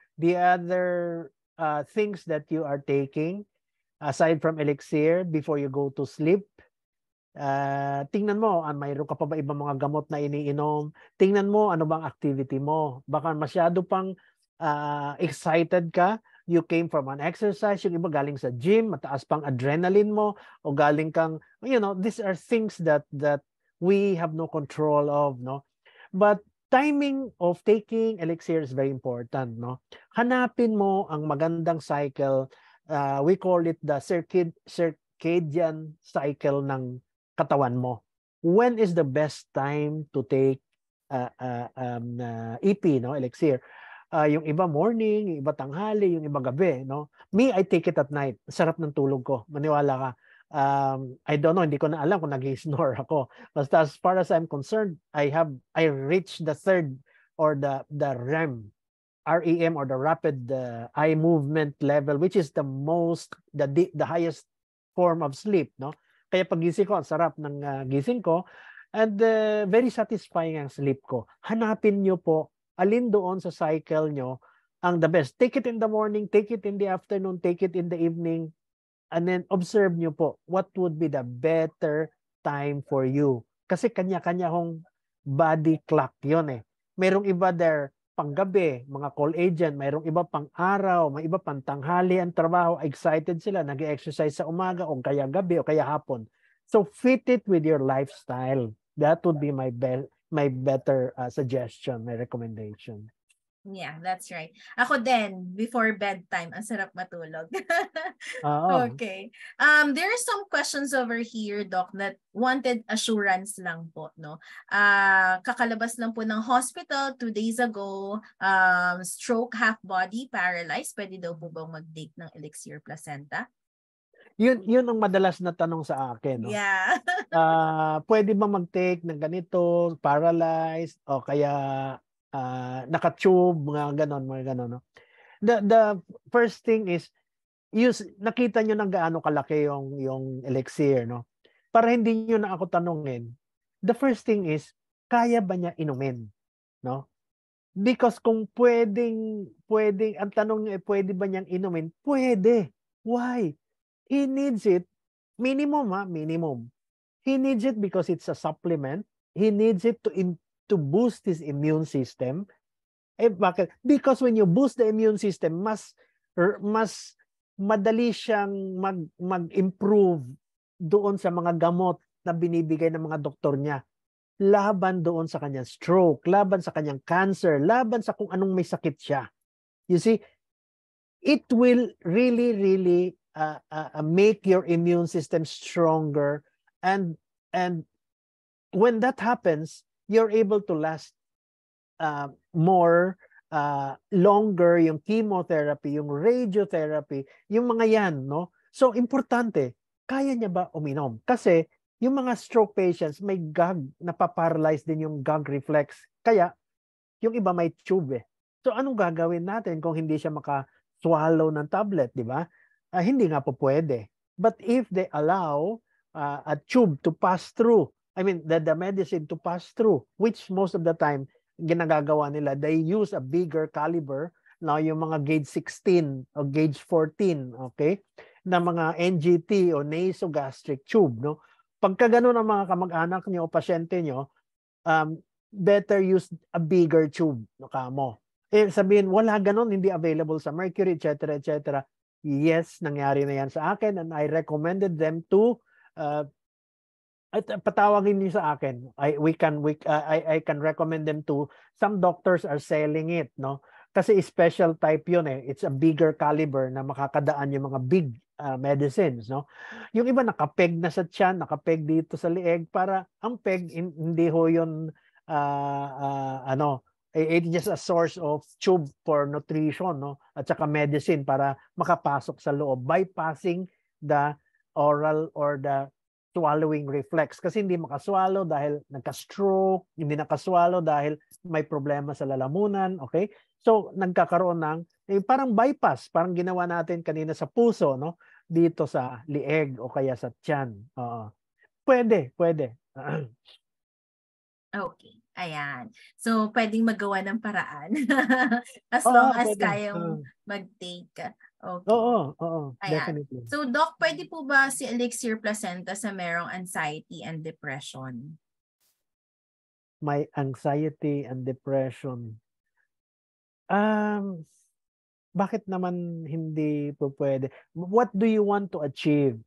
things that you are taking aside from Elixir before you go to sleep. Tingnan mo, mayroon ka pa ba ibang mga gamot na iniinom? Tingnan mo ano bang activity mo. Baka masyado pang excited ka, you came from an exercise, yung iba galing sa gym, mataas pang adrenaline mo, o galing kang, these are things that we have no control of, no? But timing of taking Elixir is very important, no? Hanapin mo ang magandang cycle. We call it the circadian cycle ng katawan mo. When is the best time to take EP, no, Elixir? Yung iba morning, yung iba tanghali, yung iba gabi, no? Me, I take it at night. Sarap ng tulog ko. Maniwala ka. I don't know, hindi ko na alam kung nag-snore ako. Basta as far as I'm concerned, I reached the third or the REM, REM, or the rapid eye movement level, which is the highest form of sleep, no? Kaya pag gising ko, ang sarap ng gising ko, and very satisfying ang sleep ko. Hanapin nyo po alin doon sa cycle nyo ang the best. Take it in the morning, take it in the afternoon, take it in the evening, and then observe nyo po what would be the better time for you. Kasi kanya-kanya hong body clock yon eh. Merong iba there panggabi, mga call agent, mayroong iba pang araw, may iba pang tanghali ang trabaho, excited sila, nag-exercise sa umaga o kaya gabi o kaya hapon. So fit it with your lifestyle. That would be my better suggestion, my recommendation. Yeah, that's right. Ako din, before bedtime, ang sarap matulog. Okay. There are some questions over here, Doc, that wanted assurance lang po, no? Kakalabas lang po ng hospital 2 days ago, stroke, half body, paralyzed. Pwede daw po bang mag-take ng Elixir Placenta? Yun ang madalas na tanong sa akin, no? Yeah. Pwede ba mag-take ng ganito, paralyzed, o kaya naka-tube, mga ganon, no? The first thing is, nakita nyo ng gaano kalaki yung Elixir, no? Para hindi nyo na ako tanungin, the first thing is, kaya ba niya inumin, no? Because kung pwedeng, ang tanong niya, pwede ba niyang inumin? Pwede. Why? He needs it Minimum, minimum. He needs it because it's a supplement. He needs it to boost his immune system. Bakit? Because when you boost the immune system, mas madali siyang mag-improve doon sa mga gamot na binibigay ng mga doktor niya. Laban doon sa kanyang stroke, laban sa kanyang cancer, laban sa kung anong may sakit siya. You see, it will really, really make your immune system stronger, and when that happens, you're able to last more longer, yung chemotherapy, yung radiotherapy, yung mga yan, no? So, importante, kaya niya ba uminom? Kasi, yung mga stroke patients, may gag, napaparalyze din yung gag reflex. Kaya, yung iba may tube. So, anong gagawin natin kung hindi siya maka-swallow ng tablet, di ba? Hindi nga po pwede. But if they allow a tube to pass through, I mean, the medicine to pass through, which most of the time, ginagagawa nila, they use a bigger caliber, now yung mga gauge 16 o gauge 14, okay, na mga NGT o nasogastric tube, no? Pagka ganun ang mga kamag-anak nyo o pasyente nyo, better use a bigger tube, no, kamo. Sabihin, wala ganun, hindi available sa Mercury, etc., etc. Yes, nangyari na yan sa akin, and I recommended them to at patawagin niyo sa akin. I can recommend them to, some doctors are selling it, no? Kasi special type yun eh. It's a bigger caliber na makakadaan yung mga big medicines, no? Yung iba nakapeg na sa tiyan, nakapeg dito sa lieg, para ang peg hindi ho yun it's just a source of tube for nutrition, no? At saka medicine para makapasok sa loob, bypassing the oral or the swallowing reflex, kasi hindi makaswallow dahil nagka-stroke, hindi nakaswallow dahil may problema sa lalamunan, okay? So, nagkakaroon ng parang bypass, parang ginawa natin kanina sa puso, no? Dito sa lieg o kaya sa tiyan. Pwede. Okay. Ayan. So, pwedeng magawa ng paraan. As long as pwede. kayang mag-take. Okay. Oo, Ayan. definitely. So, Doc, pwede po ba si Elixir Placenta sa merong anxiety and depression? My anxiety and depression. Bakit naman hindi po pwede? What do you want to achieve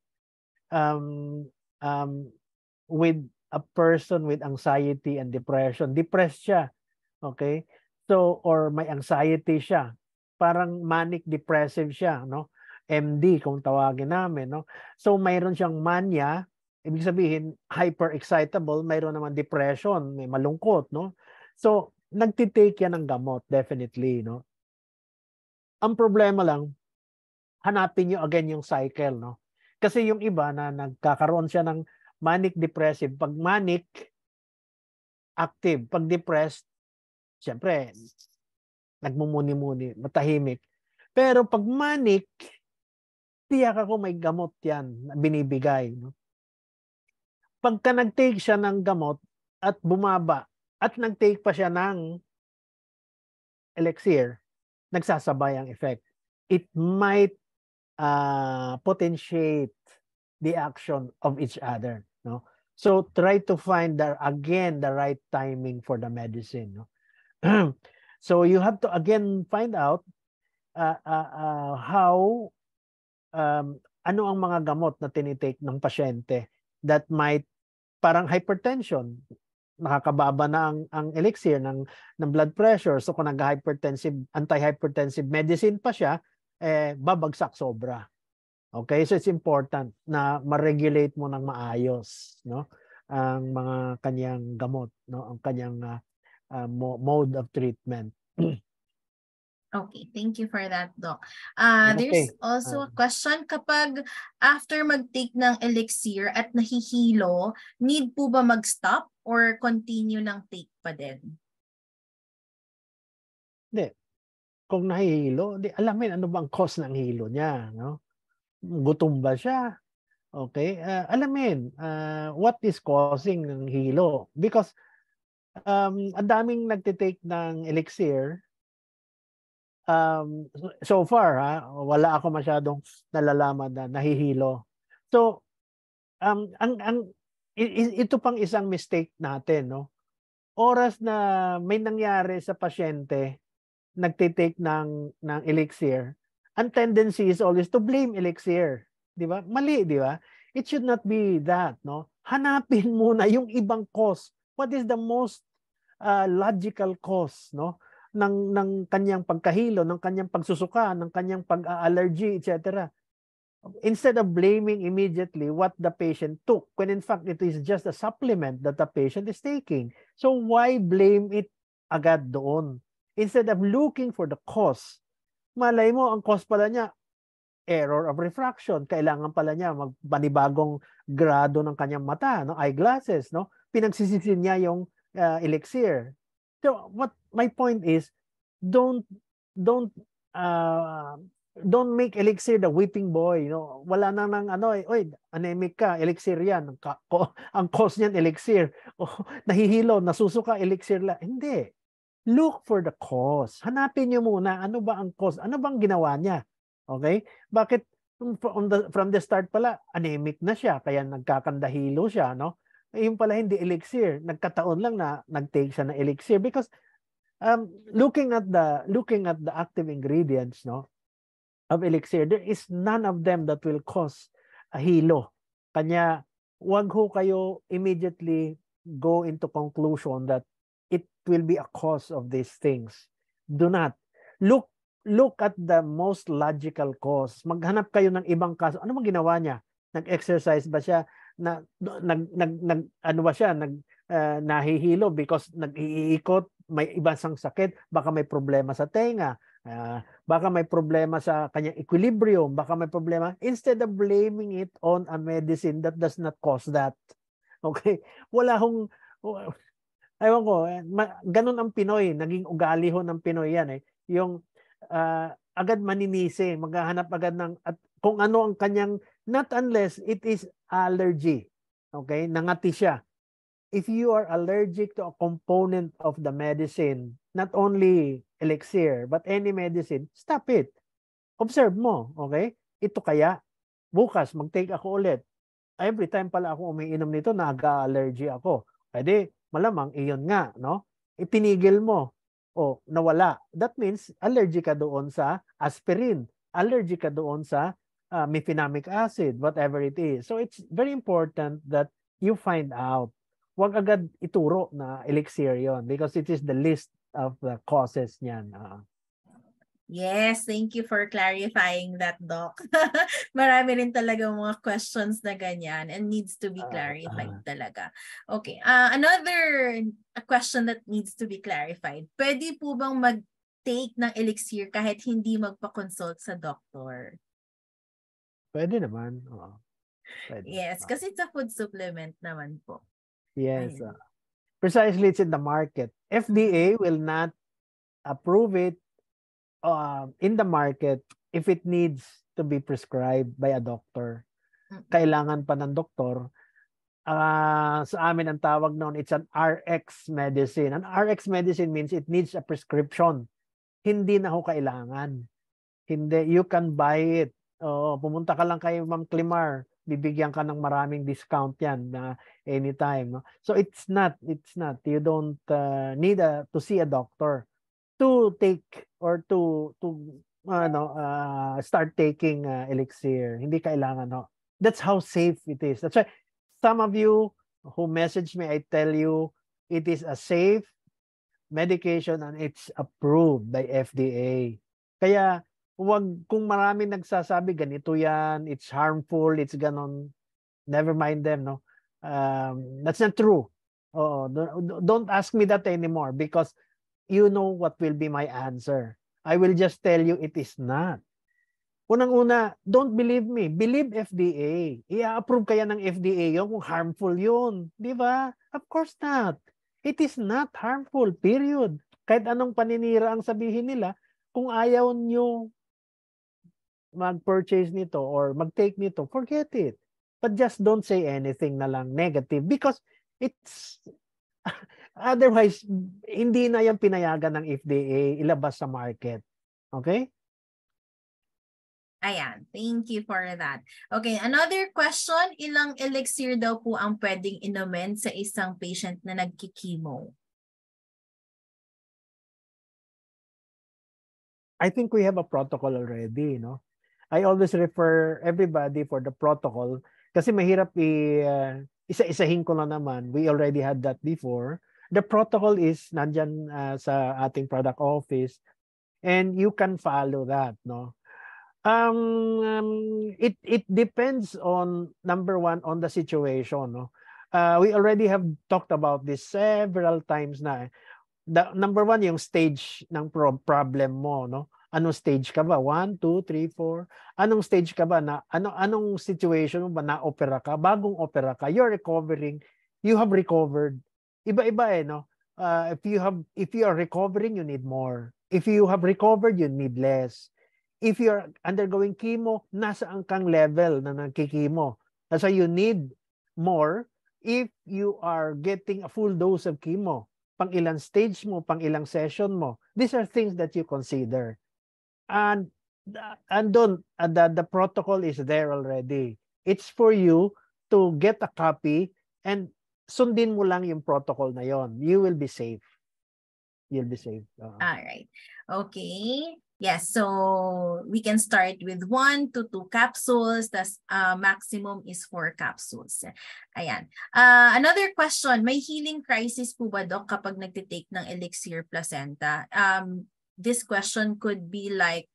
with a person with anxiety and depression? Depressed siya, okay? So, or may anxiety siya. Parang manic depressive siya, no? MD kung tawagin namin, no? So, mayroon siyang mania, ibig sabihin hyper excitable, mayroon naman depression, may malungkot, no? So, nagtitake yan ng gamot, definitely, no? Ang problema lang, hanapin nyo again yung cycle, no? Kasi yung iba na nagkakaroon siya ng manic depressive, pag manic, active. Pag depressed, siyempre, nagmumuni-muni, matahimik. Pero pag manic, tiyak ako may gamot yan na binibigay, no? Pagka nag-take siya ng gamot at bumaba, at nag-take pa siya ng elixir, nagsasabay ang effect. It might potentiate the action of each other, no? So try to find again the right timing for the medicine, no? So you have to again find out how ano ang mga gamot na tinitake ng pasyente that might, parang hypertension, nakakababa na ang elixir ng blood pressure. So kung nag-hypertensive, anti-hypertensive medicine pa siya, babagsak sobra. Okay? So it's important na ma-regulate mo ng maayos, no? Ang mga kanyang gamot, no? Ang kanyang mode of treatment. Okay, thank you for that, Doc. Okay. There's also a question, kapag after mag-take ng elixir at nahihilo, need po ba mag-stop or continue ng take pa din? Hindi. Kung nahihilo, alamin ano bang cause ng hilo niya, no? Gutom ba siya? Okay? Alamin what is causing ng hilo. Because ang daming nagtitake ng elixir. So far, wala ako masyadong nalalaman na nahihilo. So, ito pang isang mistake natin, no? Oras na may nangyari sa pasyente, nagtitake ng elixir, ang tendency is always to blame elixir. Di ba? Mali, di ba? It should not be that, no? Hanapin muna yung ibang cause. What is the most logical cause, no? Ng kanyang pagkahilo, ng kanyang pagsusuka, ng kanyang pag-allergy, etc. Instead of blaming immediately what the patient took, when in fact it is just a supplement that the patient is taking. So why blame it agad doon? Instead of looking for the cause, malay mo, ang cause pala niya, error of refraction. Kailangan pala niya magpanibagong grado ng kanyang mata, no? Eyeglasses, no? Pinagsisisi niya yung elixir. So what my point is, don't make elixir the whipping boy, no? Wala nang ano, oy, anemic ka, elixir yan. Ang cause niyan elixir. Nahihilo, nasusuka, elixir la. Hindi. Look for the cause. Hanapin niyo muna, ano ba ang cause? Ano bang ginawa niya? Okay? Bakit from the start pala, anemic na siya, kaya nagkakandahilo siya, no? Yung pala hindi elixir. Nagkataon lang na nag-take siya ng elixir because looking at the active ingredients, no, of elixir, there is none of them that will cause a hilo. Kanya, wag ho kayo immediately go into conclusion that it will be a cause of these things. Do not. Look at the most logical cause. Maghanap kayo ng ibang kaso. Ano bang ginawa niya? Nag-exercise ba siya? Ano ba siya? Nahihilo because nag-iikot, may ibang sakit, baka may problema sa tenga. Baka may problema sa kanyang equilibrium, baka may problema. Instead of blaming it on a medicine that does not cause that. Okay? Wala hong, ewan ko, ganun ang Pinoy, naging ugali ho ng Pinoy yan eh. Yung agad maninisi, maghahanap agad ng, at kung ano ang kanyang, not unless it is allergy. Okay? Nangati siya. If you are allergic to a component of the medicine, not only elixir, but any medicine, stop it. Observe mo, okay? Ito kaya, bukas, mag-take ako ulit. Every time pala ako umiinom nito, nag-allergy ako. Pwede, malamang, iyon nga, no? Ipinigil mo, o nawala. That means, allergy ka doon sa aspirin. Allergy ka doon sa mefenamic acid, whatever it is. So, it's very important that you find out. Huwag agad ituro na elixir yon because it is the list of the causes niyan. Yes, thank you for clarifying that, Doc. Marami rin talaga mga questions na ganyan and needs to be clarified talaga. Okay, another question that needs to be clarified. Pwede po bang mag-take ng elixir kahit hindi magpa-consult sa doctor? Pwede naman. Pwede. Yes, kasi it's a food supplement naman po. Yes. Precisely, it's in the market. FDA will not approve it in the market if it needs to be prescribed by a doctor. Kailangan pa ng doktor. Sa amin ang tawag noon, it's an RX medicine. An RX medicine means it needs a prescription. Hindi na ho kailangan. Hindi, you can buy it. Pumunta ka lang kay Ma'am Climar, bibigyan ka ng maraming discount yan anytime. No? So it's not. You don't need to see a doctor to take or to start taking elixir. Hindi kailangan. No? That's how safe it is. That's why some of you who message me, I tell you, it is a safe medication and it's approved by FDA. Kaya kung marami nagsasabi ganito yan, it's harmful, it's ganon, never mind them, no? That's not true. Don't ask me that anymore because you know what will be my answer. I will just tell you it is not. Unang-una, don't believe me. Believe FDA. I-approve kaya ng FDA yun kung harmful yun. Di ba? Of course not. It is not harmful, period. Kahit anong paninira ang sabihin nila, kung ayaw nyo mag-purchase nito or mag-take nito, forget it. But just don't say anything na lang negative because it's otherwise, hindi na yung pinayagan ng FDA ilabas sa market. Okay? Ayan, thank you for that. Okay, another question, ilang elixir daw po ang pwedeng inumin sa isang patient na nagkikimo? I think we have a protocol already, no? I always refer everybody for the protocol kasi mahirap isa-isahin ko na naman. We already had that before. The protocol is nandyan sa ating product office and you can follow that, no? It depends on, number one, on the situation, no? We already have talked about this several times na. Number one, yung stage ng problem mo, no? Anong stage ka ba? 1, 2, 3, 4. Anong stage ka ba? Anong situation mo ba? Na-opera ka? Bagong opera ka? You're recovering. You have recovered. Iba-iba no? If you are recovering, you need more. If you have recovered, you need less. If you're undergoing chemo, nasaan kang level na nagkikimo? That's why you need more if you are getting a full dose of chemo. Pang ilang stage mo, pang ilang session mo. These are things that you consider. And the protocol is there already. It's for you to get a copy and sundin mo lang yung protocol na yon. You will be safe. You'll be safe. All right. Okay. Yes, so we can start with 1 to 2 capsules. The maximum is 4 capsules. Ayan. Another question, may healing crisis po ba, Doc, kapag nagtitake ng elixir placenta? This question could be like,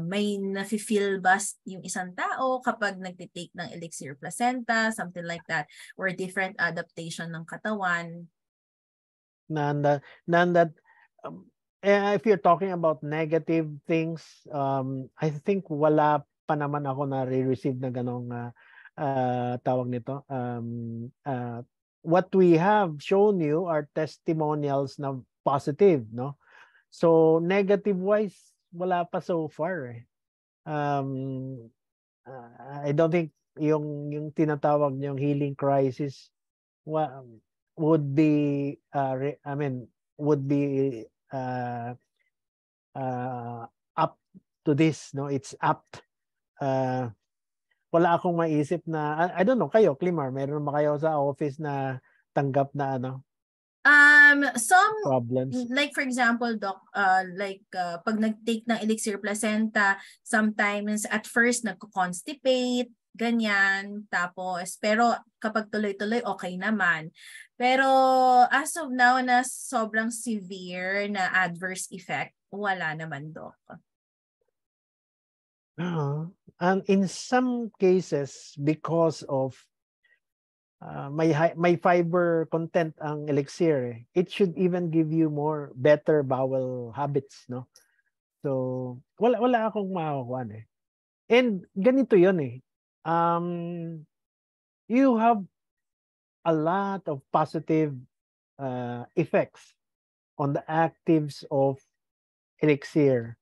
may nafe-feel ba yung isang tao kapag nagtitake ng elixir placenta, something like that, or different adaptation ng katawan? If you're talking about negative things, I think wala pa naman ako na re-receive na ganong tawag nito. What we have shown you are testimonials na positive, no? So negative wise, wala pa so far. I don't think yung tinatawag niyong healing crisis would be up to this, no? It's apt. Wala akong maisip na, I don't know, kayo, Climar, meron ba kayo sa office na tanggap na some problems? like for example, Doc, pag nag-take ng elixir placenta, sometimes at first nagko-constipate, ganyan, tapos pero kapag tuloy-tuloy okay naman. Pero as of now na sobrang severe na adverse effect, wala naman, Doc. And in some cases, because of may fiber content ang elixir, it should even give you better bowel habits, no? So wala akong makukuha . And ganito yun you have a lot of positive effects on the actives of elixir,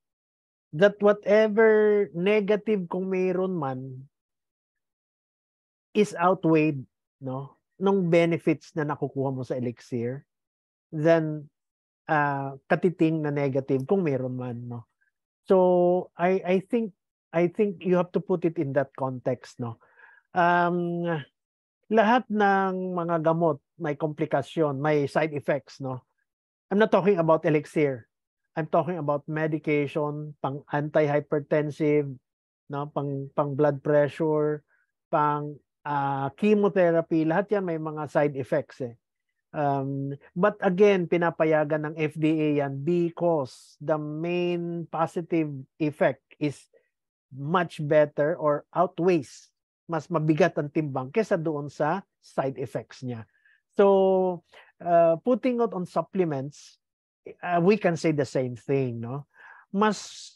that whatever negative kung mayroon man is outweighed, no, nung benefits na nakukuha mo sa elixir, then katiting na negative kung mayroon man, no. So I think you have to put it in that context, no. Lahat ng mga gamot may komplikasyon, may side effects, no. I'm not talking about elixir. I'm talking about medication, pang antihypertensive, no, pang blood pressure, pang chemotherapy, lahat yan may mga side effects . But again, pinapayagan ng FDA yan because the main positive effect is much better or outweighs, mas mabigat ang timbang kesa doon sa side effects niya. So, putting it on supplements, we can say the same thing, no? Mas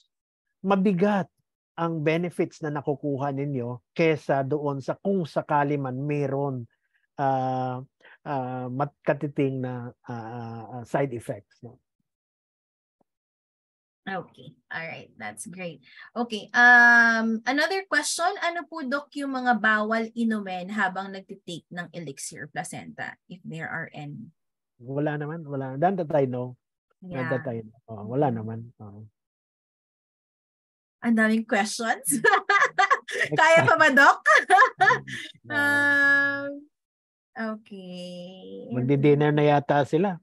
mabigat ang benefits na nakukuha ninyo kesa doon sa kung sakali man mayroon katiting na side effects, no? Okay. All right. That's great. Okay. Another question, ano po, Doc, yung mga bawal inumin habang nagtitake ng elixir placenta, if there are any? Wala naman. Wala. That I know. Yeah. That I know. Wala naman. Ang daming questions. Kaya pa ba, Doc? Okay. Magdi-dinner na yata sila.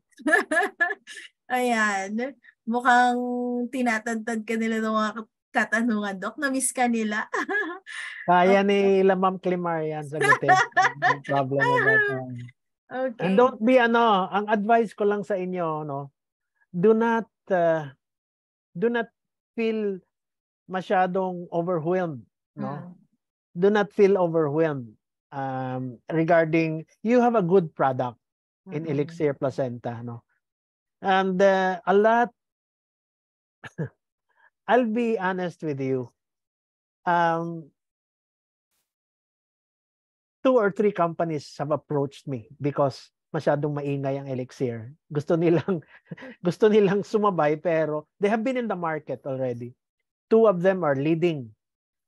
Ayan. Mukhang tinatantad ka nila ng mga katanungan, Doc. Na-miss ka nila. Kaya ni Ma'am Climar yan sagutin. No problem about that. Okay. And don't be ang advice ko lang sa inyo, no, do not feel masyadong overwhelmed, no. Do not feel overwhelmed regarding you have a good product in Elixir Placenta, no. And a lot I'll be honest with you. 2 or 3 companies have approached me because masyadong maingay ang Elixir. Gusto nilang sumabay pero they have been in the market already. 2 of them are leading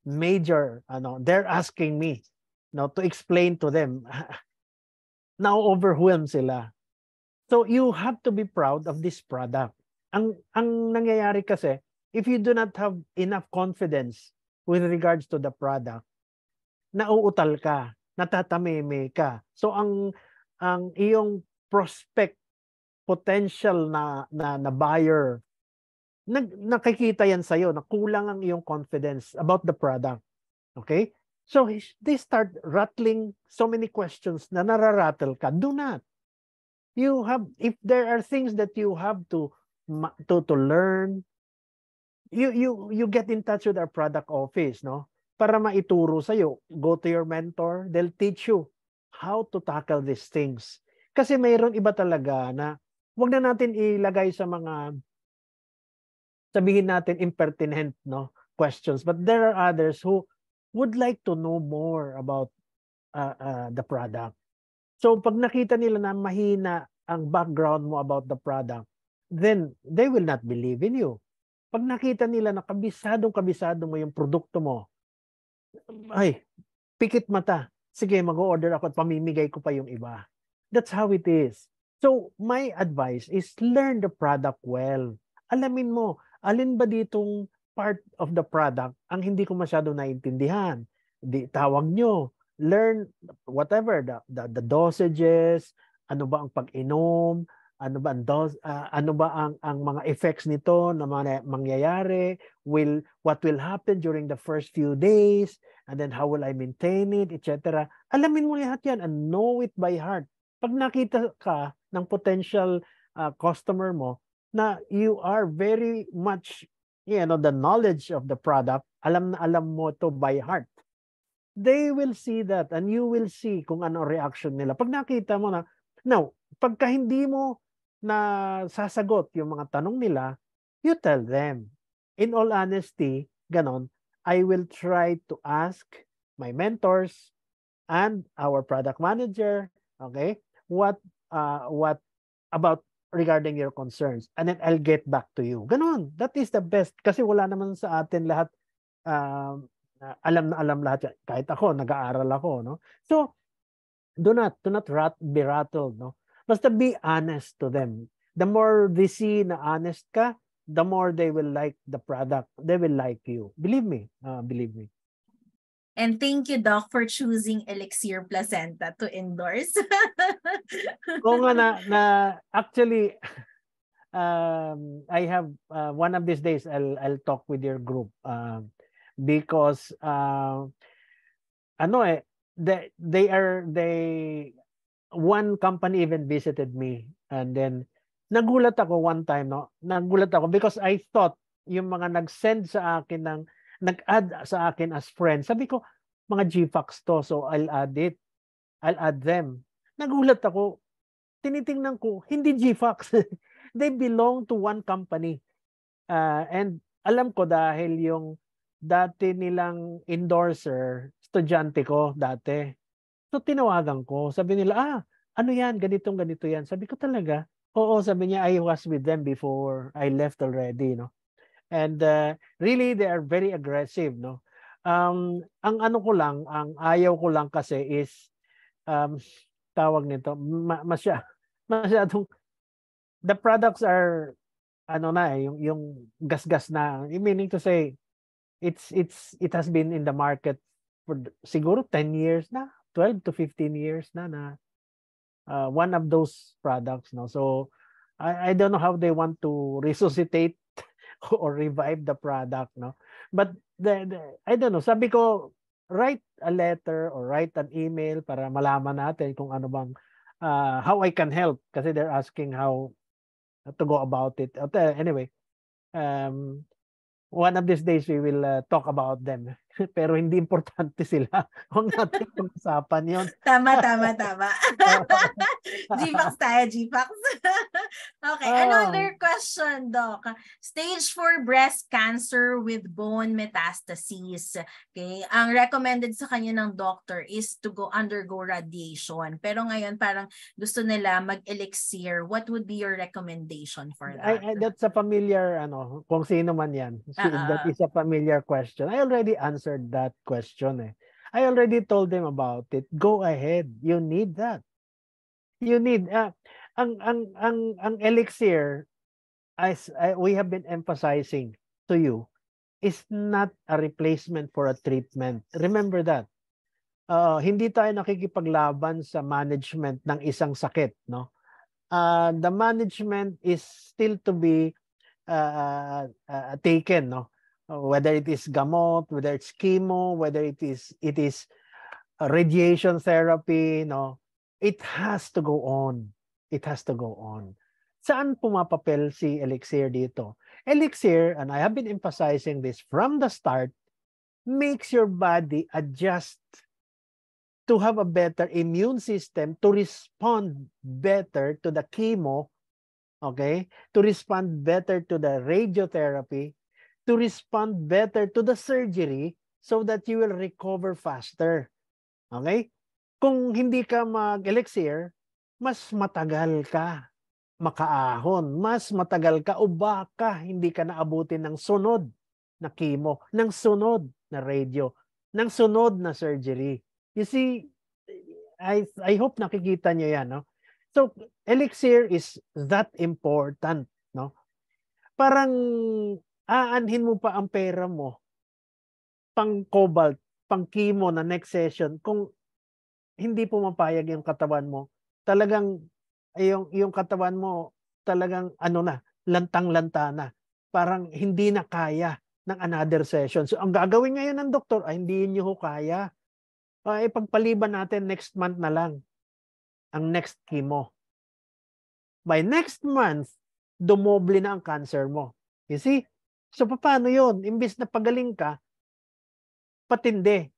major they're asking me to explain to them. Now overwhelmed sila. So you have to be proud of this product. Ang nangyayari kasi, if you do not have enough confidence with regards to the product, nauutal ka, natatameme ka. So ang iyong prospect potential na buyer, nakikita yan sa'yo na kulang ang iyong confidence about the product. Okay? So they start rattling so many questions na nararattle ka. Do not. You have, if there are things that you have to learn, you get in touch with our product office, no? Para maituro sa'yo. Go to your mentor. They'll teach you how to tackle these things. Kasi mayroon iba talaga na wag na natin ilagay sa mga, sabihin natin, impertinent questions. But there are others who would like to know more about the product. So pag nakita nila na mahina ang background mo about the product, then they will not believe in you. Pag nakita nila na kabisado mo yung produkto mo, ay, pikit mata. Sige, mag-order ako at pamimigay ko pa yung iba. That's how it is. So, my advice is learn the product well. Alamin mo, alin ba ditong part of the product ang hindi ko masyado naiintindihan. Tawag nyo. Learn whatever, the dosages, ano ba ang pag-inom, ano ba ang mga effects nito na mangyayari, what will happen during the first few days, and then how will I maintain it, etc. Alamin mo lahat yan and know it by heart. Pag nakita ka ng potential customer mo na you are very much, the knowledge of the product, alam na alam mo to by heart, they will see that and you will see kung ano reaction nila. Pag nakita mo na, now, pagka hindi mo na sasagot yung mga tanong nila, you tell them. In all honesty, ganon, I will try to ask my mentors and our product manager, okay, what about regarding your concerns, and then I'll get back to you. Ganon, that is the best kasi wala naman sa atin lahat alam na alam lahat. Kahit ako, nag-aaral ako, no? So, do not be rattled, no? Basta be honest to them. The more they see na honest ka, the more they will like the product. They will like you. Believe me. Believe me. And thank you, Doc, for choosing Elixir Placenta to endorse. Oo nga na actually, I have one of these days I'll talk with your group because one company even visited me, and then nagulat ako one time, nagulat ako because I thought yung mga nag-send sa akin nag-add sa akin as friends, sabi ko mga GFAX to, so I'll add them. Nagulat ako, tinitingnan ko, hindi GFAX. They belong to one company, and alam ko dahil yung dati nilang endorser, estudyante ko dati. So tinawagan ko, sabi nila, ano yan, ganito yan. Sabi ko talaga, oo, sabi niya, I was with them before I left already, no. And really, they are very aggressive, no. Ang ang ayaw ko lang kasi is, tawag nito, masyadong, the products are, yung gasgas na, meaning to say, it has been in the market for siguro 10 years na, 12 to 15 years na one of those products, no. So I don't know how they want to resuscitate or revive the product, no. But I don't know, sabi ko, write a letter or write an email para malaman natin kung ano bang how I can help, kasi they're asking how to go about it. Anyway, one of these days we will talk about them. Pero hindi importante sila. Huwag natin pag-usapan yun. Tama. GPAX tayo, GPAX. Okay, another question, Doc. Stage 4 breast cancer with bone metastases. Okay, ang recommended sa kanya ng doctor is to undergo radiation. Pero ngayon parang gusto nila mag-elixir. What would be your recommendation for that? That's a familiar, kung sino man yan. That is a familiar question. I already answered that question. I already told them about it. Go ahead. You need that. You need ang elixir, as we have been emphasizing to you, is not a replacement for a treatment. Remember that. Hindi tayo nakikipaglaban sa management ng isang sakit, no? The management is still to be taken, no? Whether it is gamot, whether it's chemo, whether it is radiation therapy, no, it has to go on. It has to go on. Saan pumapapel si elixir dito? Elixir, and I have been emphasizing this from the start, makes your body adjust to have a better immune system, to respond better to the chemo, okay, to respond better to the radiotherapy, to respond better to the surgery, so that you will recover faster. Okay? Kung hindi ka mag-elixir, mas matagal ka makaahon, mas matagal ka o baka hindi ka naabutin ng sunod na chemo, ng sunod na radio, ng sunod na surgery. You see, I hope nakikita nyo yan, no? So, elixir is that important, no? Parang aanhin mo pa ang pera mo pang cobalt, pang chemo na next session kung hindi pumapayag yung katawan mo. Talagang yung katawan mo talagang lantang-lanta na. Parang hindi na kaya ng another session. So ang gagawin ngayon ng doktor ay hindi niyo kaya. Pagpaliban natin next month na lang ang next chemo. By next month, dumoble na ang cancer mo. You see? So, paano yun? Imbis na pagaling ka, patindi.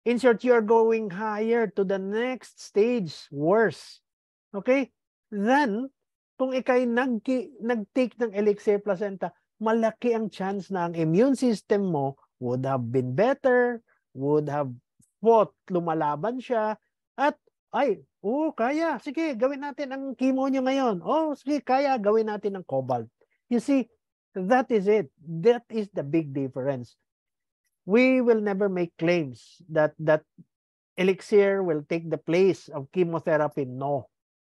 In short, you are going higher to the next stage, worse. Okay? Then, kung ikay nag-take ng elixir placenta, malaki ang chance na ang immune system mo would have been better, would have fought, lumalaban siya, at kaya, sige, gawin natin ang chemo nyo ngayon. Sige, kaya, gawin natin ang cobalt. You see, that is it. That is the big difference. We will never make claims that elixir will take the place of chemotherapy. No.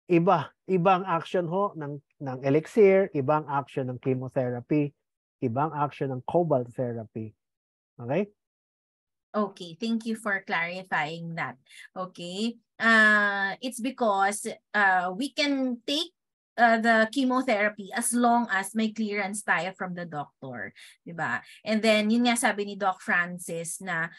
Iba ang action ng elixir, iba ang action ng chemotherapy, iba ang action ng cobalt therapy. Okay? Okay, thank you for clarifying that. Okay. It's because we can take the chemotherapy as long as may clearance tayo from the doctor, diba? And then yun nga sabi ni Doc Francis na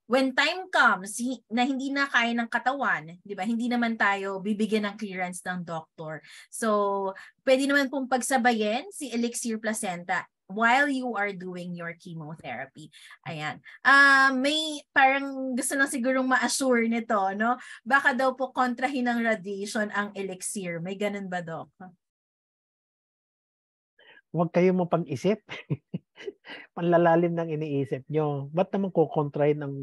when time comes na hindi na kaya ng katawan, diba? Hindi naman tayo bibigyan ng clearance ng doctor. So pwede naman pong pagsabayin si elixir placenta while you are doing your chemotherapy. Ayan. May parang gusto lang sigurong ma-assure nito, no? Baka daw po kontrahin ng radiation ang elixir. May ganun ba, Doc? Huwag kayo mapag-isip. Panlalalim ng iniisip nyo. Ba't naman kukontrahin ng...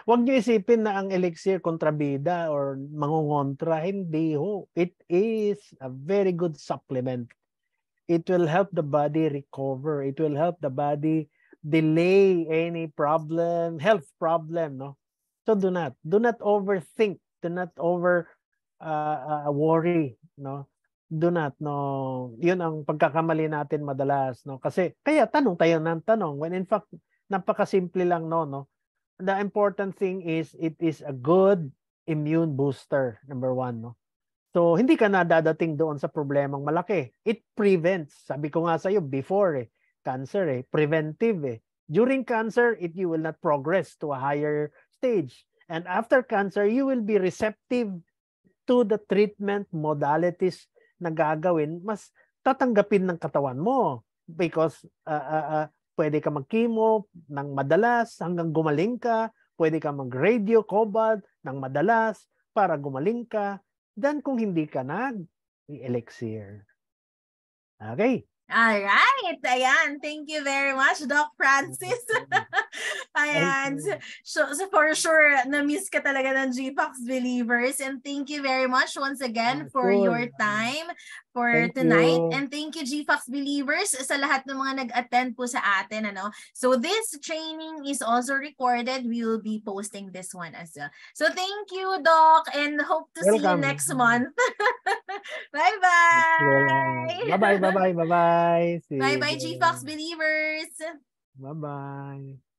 Huwag nyo isipin na ang elixir kontrabida or mangungontra. Hindi ho. It is a very good supplement. It will help the body recover. It will help the body delay any problem, health problem, no? So do not overthink. Do not worry, no? Do not, no. Yun ang pagkakamali natin madalas, no? Kasi, kaya tanong tayo ng tanong. When in fact, napakasimple lang, no? The important thing is, it is a good immune booster, number one, no? So, hindi ka na dadating doon sa problemang malaki. It prevents. Sabi ko nga sa'yo, before, cancer, preventive, During cancer, you will not progress to a higher stage. And after cancer, you will be receptive to the treatment modalities na gagawin, mas tatanggapin ng katawan mo because pwede ka mag-chemo ng madalas hanggang gumaling ka, pwede ka mag-radio, cobalt ng madalas para gumaling ka, then kung hindi ka nag-elixir. Okay. All right. Ayan. Thank you very much, Doc Francis. Ayan. So for sure, na-miss ka talaga ng GPAX Believers. And thank you very much once again for your time for tonight. And thank you, GPAX Believers, sa lahat ng mga nag-attend po sa atin. So this training is also recorded. We will be posting this one as well. So thank you, Doc, and hope to see you next month. Bye-bye. Bye-bye. Bye-bye, GPAX Believers. Bye-bye.